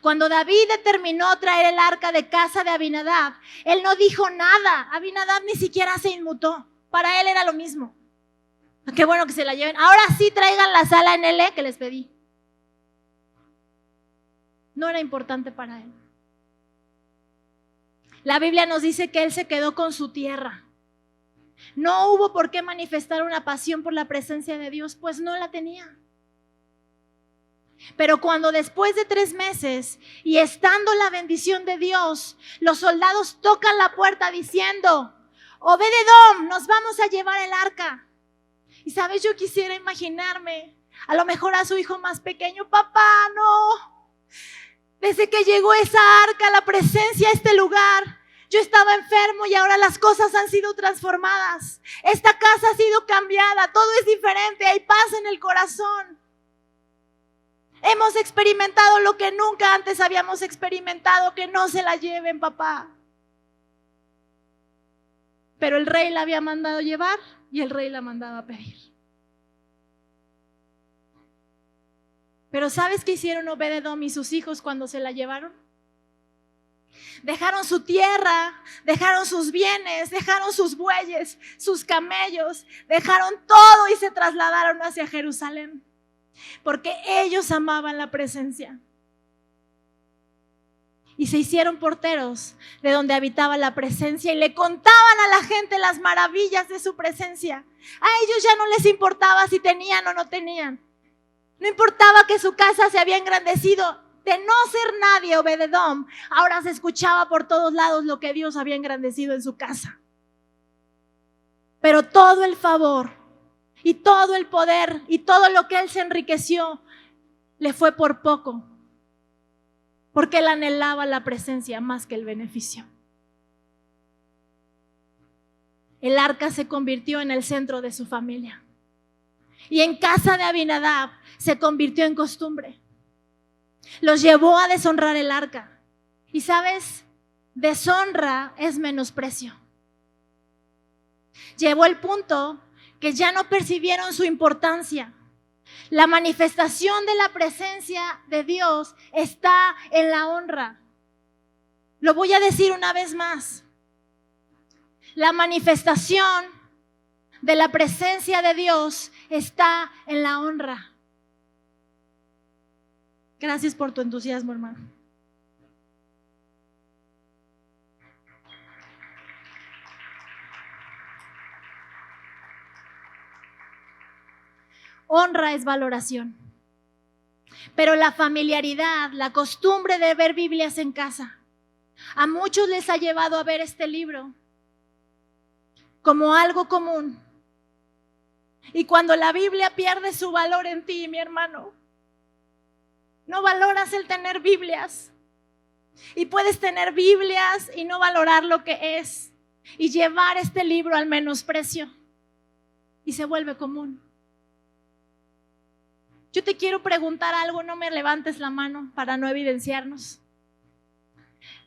Cuando David determinó traer el arca de casa de Abinadab, él no dijo nada. Abinadab ni siquiera se inmutó. Para él era lo mismo. Qué bueno que se la lleven. Ahora sí traigan la sala en L que les pedí. No era importante para él. La Biblia nos dice que él se quedó con su tierra. No hubo por qué manifestar una pasión por la presencia de Dios, pues no la tenía. Pero cuando después de 3 meses y estando la bendición de Dios, los soldados tocan la puerta diciendo: Obed-edom, nos vamos a llevar el arca. Y sabes, yo quisiera imaginarme a lo mejor a su hijo más pequeño: papá, no. Desde que llegó esa arca, la presencia a este lugar, yo estaba enfermo y ahora las cosas han sido transformadas. Esta casa ha sido cambiada, todo es diferente, hay paz en el corazón. Hemos experimentado lo que nunca antes habíamos experimentado, que no se la lleven, papá. Pero el rey la había mandado llevar y el rey la mandaba a pedir. Pero ¿sabes qué hicieron Obed-edom y sus hijos cuando se la llevaron? Dejaron su tierra, dejaron sus bienes, dejaron sus bueyes, sus camellos, dejaron todo y se trasladaron hacia Jerusalén. Porque ellos amaban la presencia. Y se hicieron porteros de donde habitaba la presencia y le contaban a la gente las maravillas de su presencia. A ellos ya no les importaba si tenían o no tenían. No importaba que su casa se había engrandecido. De no ser nadie, Obed-edom, ahora se escuchaba por todos lados lo que Dios había engrandecido en su casa. Pero todo el favor y todo el poder y todo lo que él se enriqueció le fue por poco, porque él anhelaba la presencia más que el beneficio. El arca se convirtió en el centro de su familia y en casa de Abinadab se convirtió en costumbre. Los llevó a deshonrar el arca. Y sabes, deshonra es menosprecio. Llegó el punto que ya no percibieron su importancia. La manifestación de la presencia de Dios está en la honra. Lo voy a decir una vez más. La manifestación de la presencia de Dios está en la honra. Gracias por tu entusiasmo, hermano. Honra es valoración. Pero la familiaridad, la costumbre de ver Biblias en casa, a muchos les ha llevado a ver este libro como algo común. Y cuando la Biblia pierde su valor en ti, mi hermano, no valoras el tener Biblias. Y puedes tener Biblias y no valorar lo que es. Y llevar este libro al menosprecio. Y se vuelve común. Yo te quiero preguntar algo, no me levantes la mano para no evidenciarnos.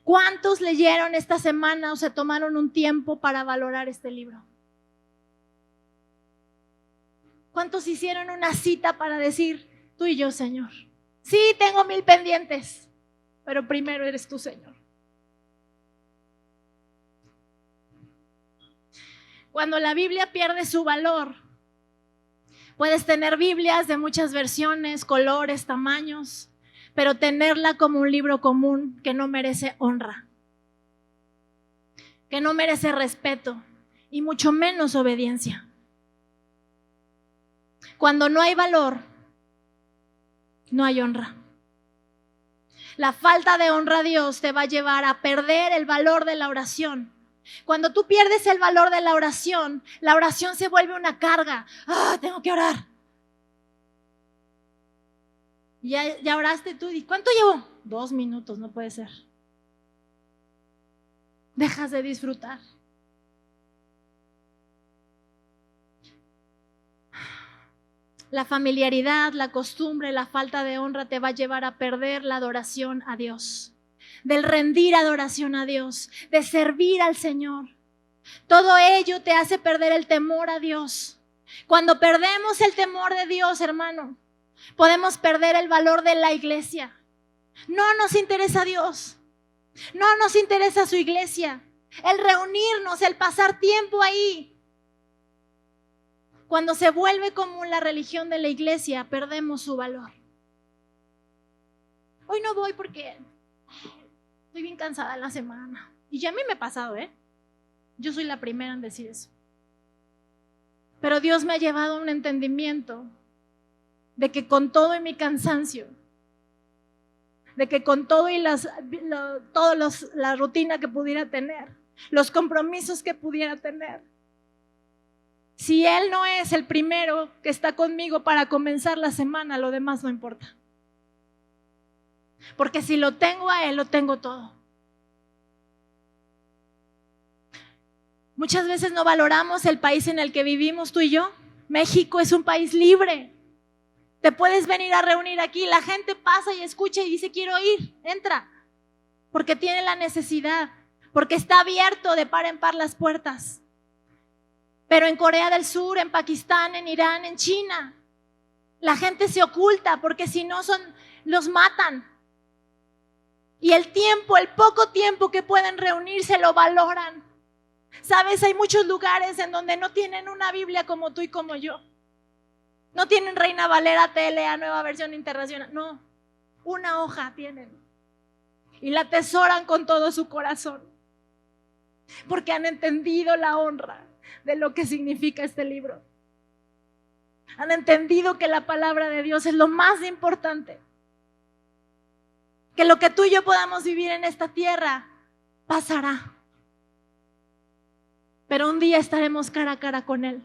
¿Cuántos leyeron esta semana o se tomaron un tiempo para valorar este libro? ¿Cuántos hicieron una cita para decir, tú y yo, Señor? Sí, tengo 1000 pendientes, pero primero eres tú, Señor. Cuando la Biblia pierde su valor, puedes tener Biblias de muchas versiones, colores, tamaños, pero tenerla como un libro común que no merece honra, que no merece respeto y mucho menos obediencia. Cuando no hay valor, no hay honra. La falta de honra a Dios te va a llevar a perder el valor de la oración. Cuando tú pierdes el valor de la oración se vuelve una carga. Tengo que orar. Ya oraste tú. ¿Cuánto llevo? 2 minutos, no puede ser. Dejas de disfrutar. La familiaridad, la costumbre, la falta de honra te va a llevar a perder la adoración a Dios, del rendir adoración a Dios, de servir al Señor. Todo ello te hace perder el temor a Dios. Cuando perdemos el temor de Dios, hermano, podemos perder el valor de la iglesia. No nos interesa Dios, no nos interesa su iglesia, el reunirnos, el pasar tiempo ahí. Cuando se vuelve común la religión de la iglesia, perdemos su valor. Hoy no voy porque estoy bien cansada la semana. Y ya a mí me ha pasado, Yo soy la primera en decir eso. Pero Dios me ha llevado a un entendimiento de que con todo y mi cansancio, de que con todo y la rutina que pudiera tener, los compromisos que pudiera tener, si Él no es el primero que está conmigo para comenzar la semana, lo demás no importa. Porque si lo tengo a Él, lo tengo todo. Muchas veces no valoramos el país en el que vivimos tú y yo. México es un país libre. Te puedes venir a reunir aquí, la gente pasa y escucha y dice quiero ir, entra. Porque tiene la necesidad, porque está abierto de par en par las puertas. Pero en Corea del Sur, en Pakistán, en Irán, en China, la gente se oculta porque si no los matan. Y el poco tiempo que pueden reunirse lo valoran. Sabes, hay muchos lugares en donde no tienen una Biblia como tú y como yo. No tienen Reina Valera, TLA, Nueva Versión Internacional. No, una hoja tienen. Y la atesoran con todo su corazón. Porque han entendido la honra de lo que significa este libro. Han entendido que la palabra de Dios es lo más importante. Que lo que tú y yo podamos vivir en esta tierra pasará. Pero un día estaremos cara a cara con Él.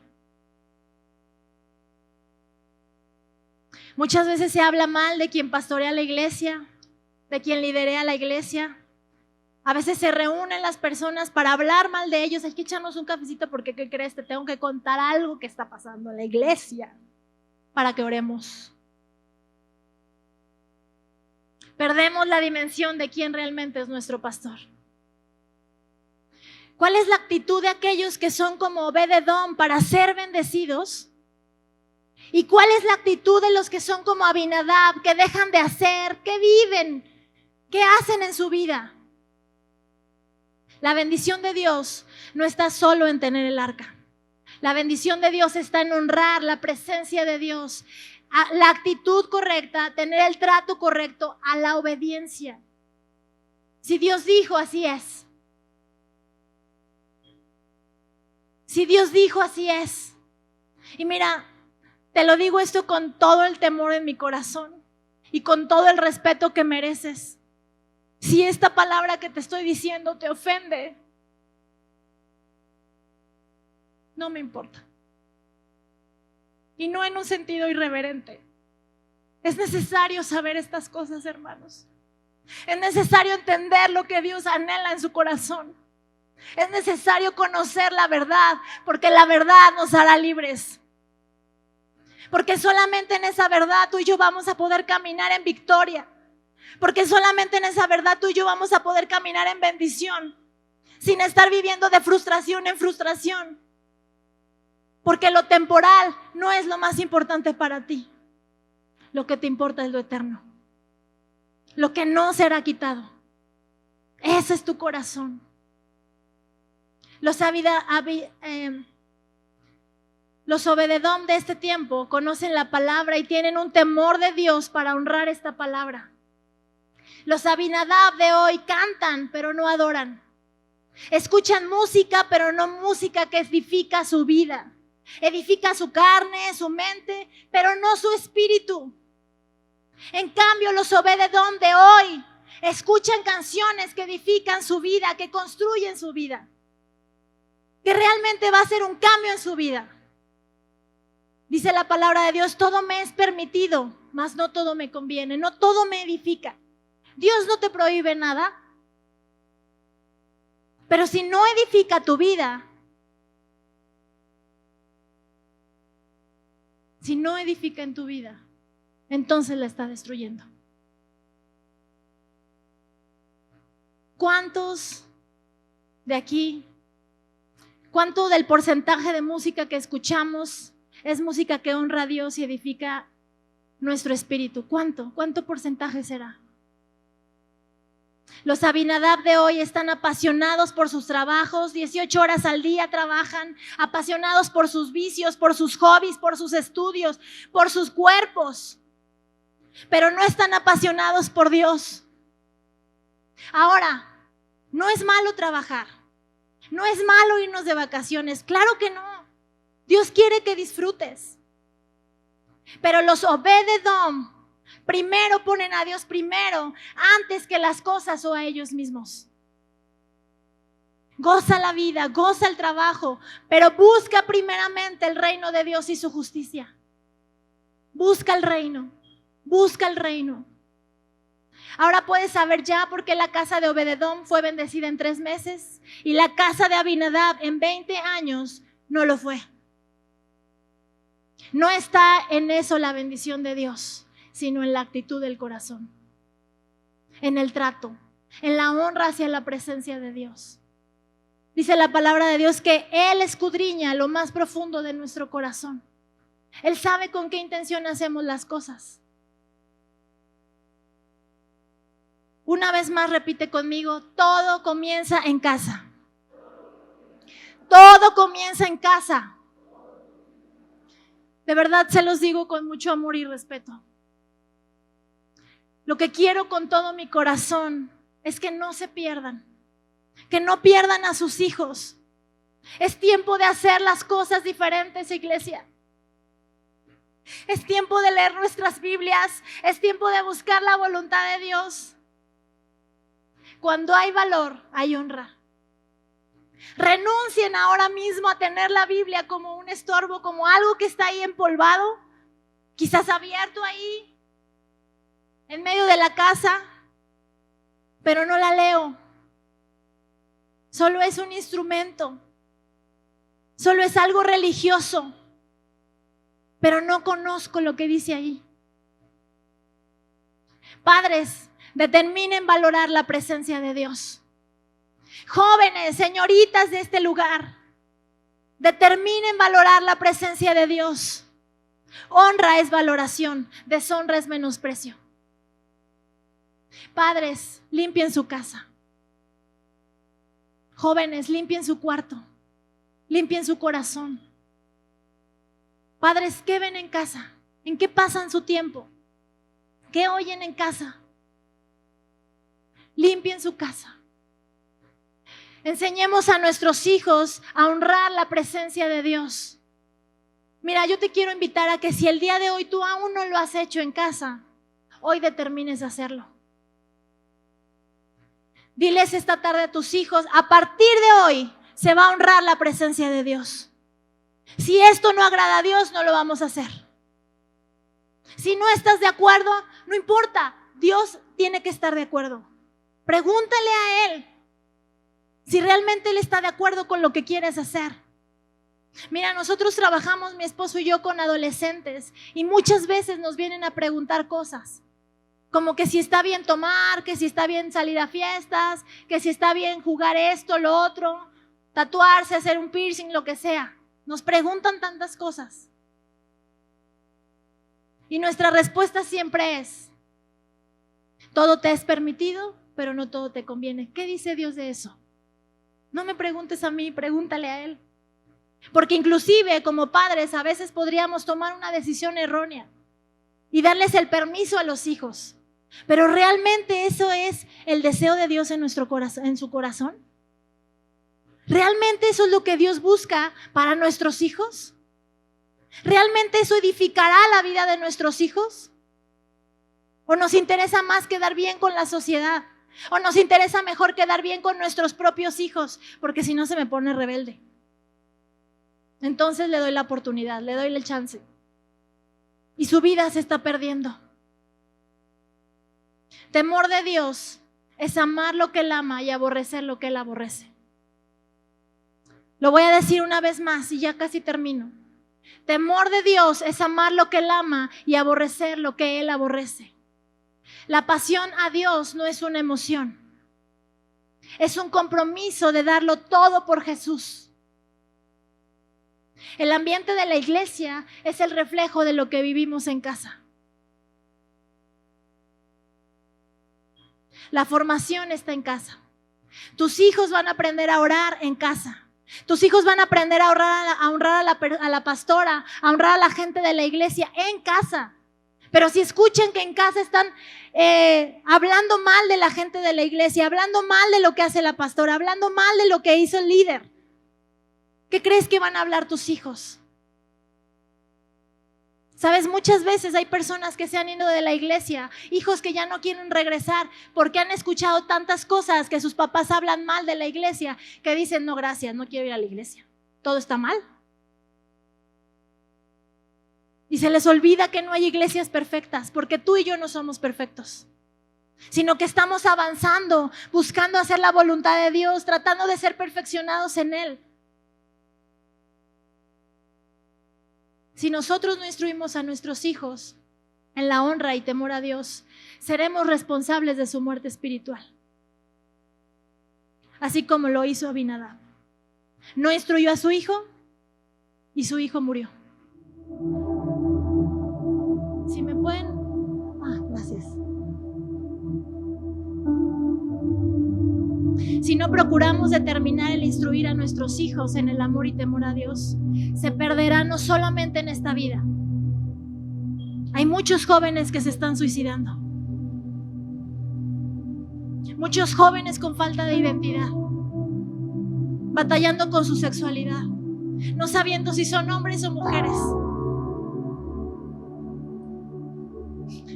Muchas veces se habla mal de quien pastorea la iglesia, de quien liderea la iglesia. A veces se reúnen las personas para hablar mal de ellos. Hay que echarnos un cafecito porque, ¿qué crees? Te tengo que contar algo que está pasando en la iglesia para que oremos. Perdemos la dimensión de quién realmente es nuestro pastor. ¿Cuál es la actitud de aquellos que son como Obed-Edom para ser bendecidos? ¿Y cuál es la actitud de los que son como Abinadab, que dejan de hacer, que viven, que hacen en su vida? La bendición de Dios no está solo en tener el arca. La bendición de Dios está en honrar la presencia de Dios, la actitud correcta, tener el trato correcto, a la obediencia. Si Dios dijo, así es. Si Dios dijo, así es. Y mira, te lo digo esto con todo el temor en mi corazón y con todo el respeto que mereces. Si esta palabra que te estoy diciendo te ofende, no me importa. Y no en un sentido irreverente. Es necesario saber estas cosas, hermanos. Es necesario entender lo que Dios anhela en su corazón. Es necesario conocer la verdad, porque la verdad nos hará libres. Porque solamente en esa verdad tú y yo vamos a poder caminar en victoria. Porque solamente en esa verdad tú y yo vamos a poder caminar en bendición, sin estar viviendo de frustración en frustración. Porque lo temporal no es lo más importante para ti. Lo que te importa es lo eterno. Lo que no será quitado. Ese es tu corazón. Los Obed-Edom de este tiempo conocen la palabra y tienen un temor de Dios para honrar esta palabra. Los Abinadab de hoy cantan, pero no adoran. Escuchan música, pero no música que edifica su vida. Edifica su carne, su mente, pero no su espíritu. En cambio, los Obed-Edom de hoy escuchan canciones que edifican su vida, que construyen su vida, que realmente va a ser un cambio en su vida. Dice la palabra de Dios, todo me es permitido, mas no todo me conviene, no todo me edifica. Dios no te prohíbe nada, pero si no edifica tu vida, si no edifica en tu vida, entonces la está destruyendo. ¿Cuántos de aquí, cuánto del porcentaje de música que escuchamos es música que honra a Dios y edifica nuestro espíritu? ¿Cuánto porcentaje será? Los Abinadab de hoy están apasionados por sus trabajos, 18 horas al día trabajan, apasionados por sus vicios, por sus hobbies, por sus estudios, por sus cuerpos, pero no están apasionados por Dios. Ahora, no es malo trabajar, no es malo irnos de vacaciones, claro que no. Dios quiere que disfrutes, pero los Obed-Edom primero ponen a Dios primero antes que las cosas o a ellos mismos. Goza la vida, goza el trabajo, pero busca primeramente el reino de Dios y su justicia. Busca el reino, busca el reino. Ahora puedes saber ya por qué la casa de Obed-Edom fue bendecida en 3 meses y la casa de Abinadab en 20 años no lo fue. No está en eso la bendición de Dios, sino en la actitud del corazón, en el trato, en la honra hacia la presencia de Dios. Dice la palabra de Dios que Él escudriña lo más profundo de nuestro corazón. Él sabe con qué intención hacemos las cosas. Una vez más repite conmigo, todo comienza en casa. Todo comienza en casa. De verdad se los digo con mucho amor y respeto. Lo que quiero con todo mi corazón es que no se pierdan, que no pierdan a sus hijos. Es tiempo de hacer las cosas diferentes, iglesia. Es tiempo de leer nuestras Biblias, es tiempo de buscar la voluntad de Dios. Cuando hay valor, hay honra. Renuncien ahora mismo a tener la Biblia como un estorbo, como algo que está ahí empolvado, quizás abierto ahí, en medio de la casa, pero no la leo. Solo es un instrumento, solo es algo religioso, pero no conozco lo que dice ahí. Padres, determinen valorar la presencia de Dios. Jóvenes, señoritas de este lugar, determinen valorar la presencia de Dios. Honra es valoración, deshonra es menosprecio. Padres, limpien su casa. Jóvenes, limpien su cuarto, limpien su corazón. Padres, ¿qué ven en casa? ¿En qué pasan su tiempo? ¿Qué oyen en casa? Limpien su casa. Enseñemos a nuestros hijos a honrar la presencia de Dios. Mira, yo te quiero invitar a que si el día de hoy tú aún no lo has hecho en casa, hoy determines hacerlo. Diles esta tarde a tus hijos, a partir de hoy se va a honrar la presencia de Dios. Si esto no agrada a Dios, no lo vamos a hacer. Si no estás de acuerdo, no importa, Dios tiene que estar de acuerdo. Pregúntale a Él si realmente Él está de acuerdo con lo que quieres hacer. Mira, nosotros trabajamos, mi esposo y yo, con adolescentes y muchas veces nos vienen a preguntar cosas, como que si está bien tomar, que si está bien salir a fiestas, que si está bien jugar esto, lo otro, tatuarse, hacer un piercing, lo que sea. Nos preguntan tantas cosas. Y nuestra respuesta siempre es, todo te es permitido, pero no todo te conviene. ¿Qué dice Dios de eso? No me preguntes a mí, pregúntale a Él. Porque inclusive como padres a veces podríamos tomar una decisión errónea y darles el permiso a los hijos. Pero ¿realmente eso es el deseo de Dios en nuestro corazón, en su corazón? ¿Realmente eso es lo que Dios busca para nuestros hijos? ¿Realmente eso edificará la vida de nuestros hijos? ¿O nos interesa más quedar bien con la sociedad? ¿O nos interesa mejor quedar bien con nuestros propios hijos? Porque si no se me pone rebelde. Entonces le doy la oportunidad, le doy el chance. Y su vida se está perdiendo. Temor de Dios es amar lo que Él ama y aborrecer lo que Él aborrece. Lo voy a decir una vez más y ya casi termino. Temor de Dios es amar lo que Él ama y aborrecer lo que Él aborrece. La pasión a Dios no es una emoción. Es un compromiso de darlo todo por Jesús. El ambiente de la iglesia es el reflejo de lo que vivimos en casa. La formación está en casa. Tus hijos van a aprender a orar en casa. Tus hijos van a aprender a honrar a la pastora, a honrar a la gente de la iglesia en casa. Pero si escuchan que en casa están hablando mal de la gente de la iglesia, hablando mal de lo que hace la pastora, hablando mal de lo que hizo el líder, ¿qué crees que van a hablar tus hijos? Sabes, muchas veces hay personas que se han ido de la iglesia, hijos que ya no quieren regresar porque han escuchado tantas cosas que sus papás hablan mal de la iglesia, que dicen, no, gracias, no quiero ir a la iglesia, todo está mal. Y se les olvida que no hay iglesias perfectas, porque tú y yo no somos perfectos, sino que estamos avanzando, buscando hacer la voluntad de Dios, tratando de ser perfeccionados en Él. Si nosotros no instruimos a nuestros hijos en la honra y temor a Dios, seremos responsables de su muerte espiritual. Así como lo hizo Abinadab. No instruyó a su hijo y su hijo murió. Si me pueden... gracias. Si no procuramos determinar el instruir a nuestros hijos en el amor y temor a Dios, se perderá no solamente en esta vida. Hay muchos jóvenes que se están suicidando. Muchos jóvenes con falta de identidad, batallando con su sexualidad, no sabiendo si son hombres o mujeres.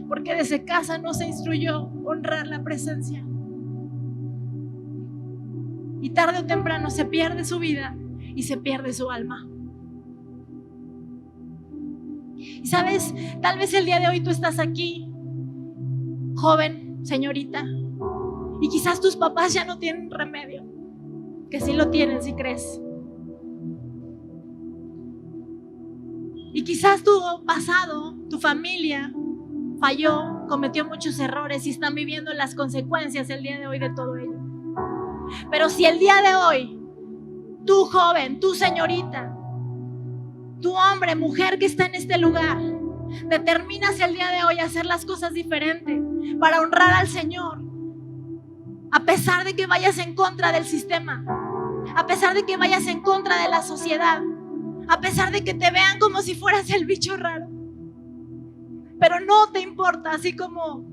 Porque desde casa no se instruyó honrar la presencia. Y tarde o temprano se pierde su vida y se pierde su alma. Y sabes, tal vez el día de hoy tú estás aquí, joven, señorita, y quizás tus papás ya no tienen remedio, que sí lo tienen si crees. Y quizás tu pasado, tu familia falló, cometió muchos errores y están viviendo las consecuencias el día de hoy de todo ello. Pero si el día de hoy, tú joven, tú señorita, tú hombre, mujer que está en este lugar, determinas el día de hoy hacer las cosas diferentes para honrar al Señor, a pesar de que vayas en contra del sistema, a pesar de que vayas en contra de la sociedad, a pesar de que te vean como si fueras el bicho raro, pero no te importa, así como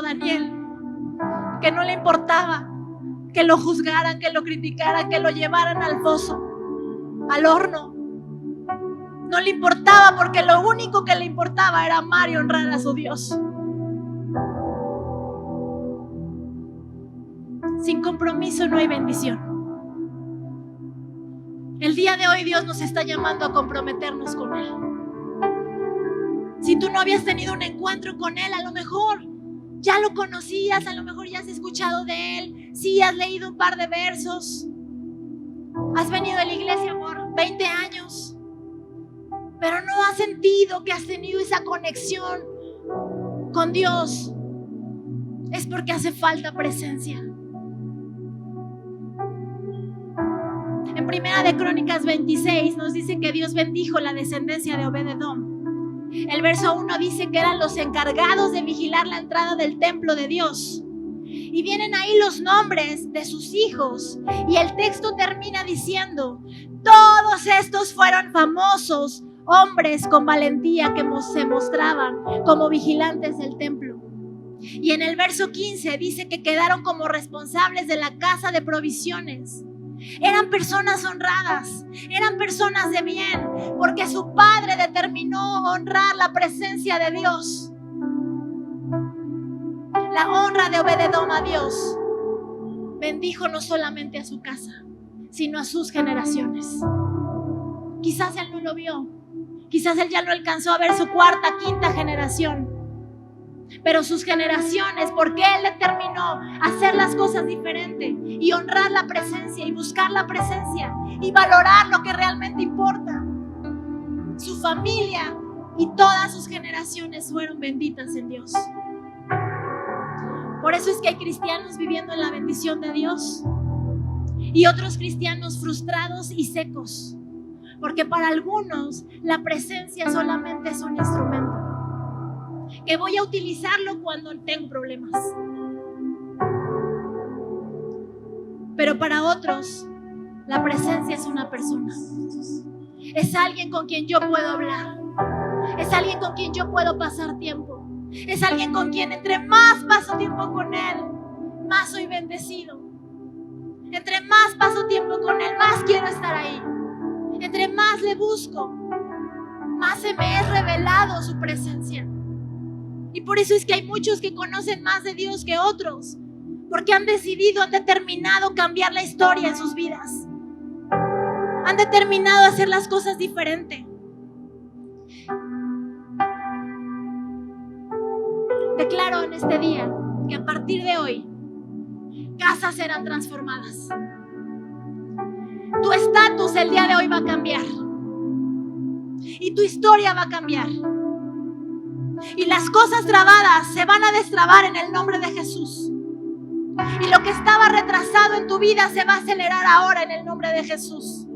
Daniel, que no le importaba que lo juzgaran, que lo criticaran, que lo llevaran al foso, al horno. No le importaba, porque lo único que le importaba era amar y honrar a su Dios. Sin compromiso no hay bendición. El día de hoy Dios nos está llamando a comprometernos con Él. Si tú no habías tenido un encuentro con Él, a lo mejor ya lo conocías, a lo mejor ya has escuchado de Él, sí has leído un par de versos, has venido a la iglesia por 20 años, pero no has sentido que has tenido esa conexión con Dios. Es porque hace falta presencia. En Primera de Crónicas 26 nos dice que Dios bendijo la descendencia de Obed-Edom. El verso 1 dice que eran los encargados de vigilar la entrada del templo de Dios. Y vienen ahí los nombres de sus hijos. Y el texto termina diciendo: todos estos fueron famosos hombres con valentía que se mostraban como vigilantes del templo. Y en el verso 15 dice que quedaron como responsables de la casa de provisiones. Eran personas honradas, eran personas de bien, porque su padre determinó honrar la presencia de Dios. la honra de Obed-Edom a Dios, bendijo no solamente a su casa, sino a sus generaciones. Quizás él no lo vio, quizás él ya no alcanzó a ver su cuarta, quinta generación, pero sus generaciones, porque él determinó hacer las cosas diferente y honrar la presencia y buscar la presencia y valorar lo que realmente importa, su familia y todas sus generaciones fueron benditas en Dios. Por eso es que hay cristianos viviendo en la bendición de Dios y otros cristianos frustrados y secos, porque para algunos la presencia solamente es un instrumento que voy a utilizarlo cuando tengo problemas, pero para otros la presencia es una persona, es alguien con quien yo puedo hablar, es alguien con quien yo puedo pasar tiempo, es alguien con quien entre más paso tiempo con él, más soy bendecido. Entre más paso tiempo con él, más quiero estar ahí. Entre más le busco, más se me es revelado su presencia. Y por eso es que hay muchos que conocen más de Dios que otros, porque han determinado cambiar la historia en sus vidas. Han determinado hacer las cosas diferente. Declaro en este día que a partir de hoy casas serán transformadas. Tu estatus el día de hoy va a cambiar y tu historia va a cambiar y las cosas trabadas se van a destrabar en el nombre de Jesús, y lo que estaba retrasado en tu vida se va a acelerar ahora en el nombre de Jesús.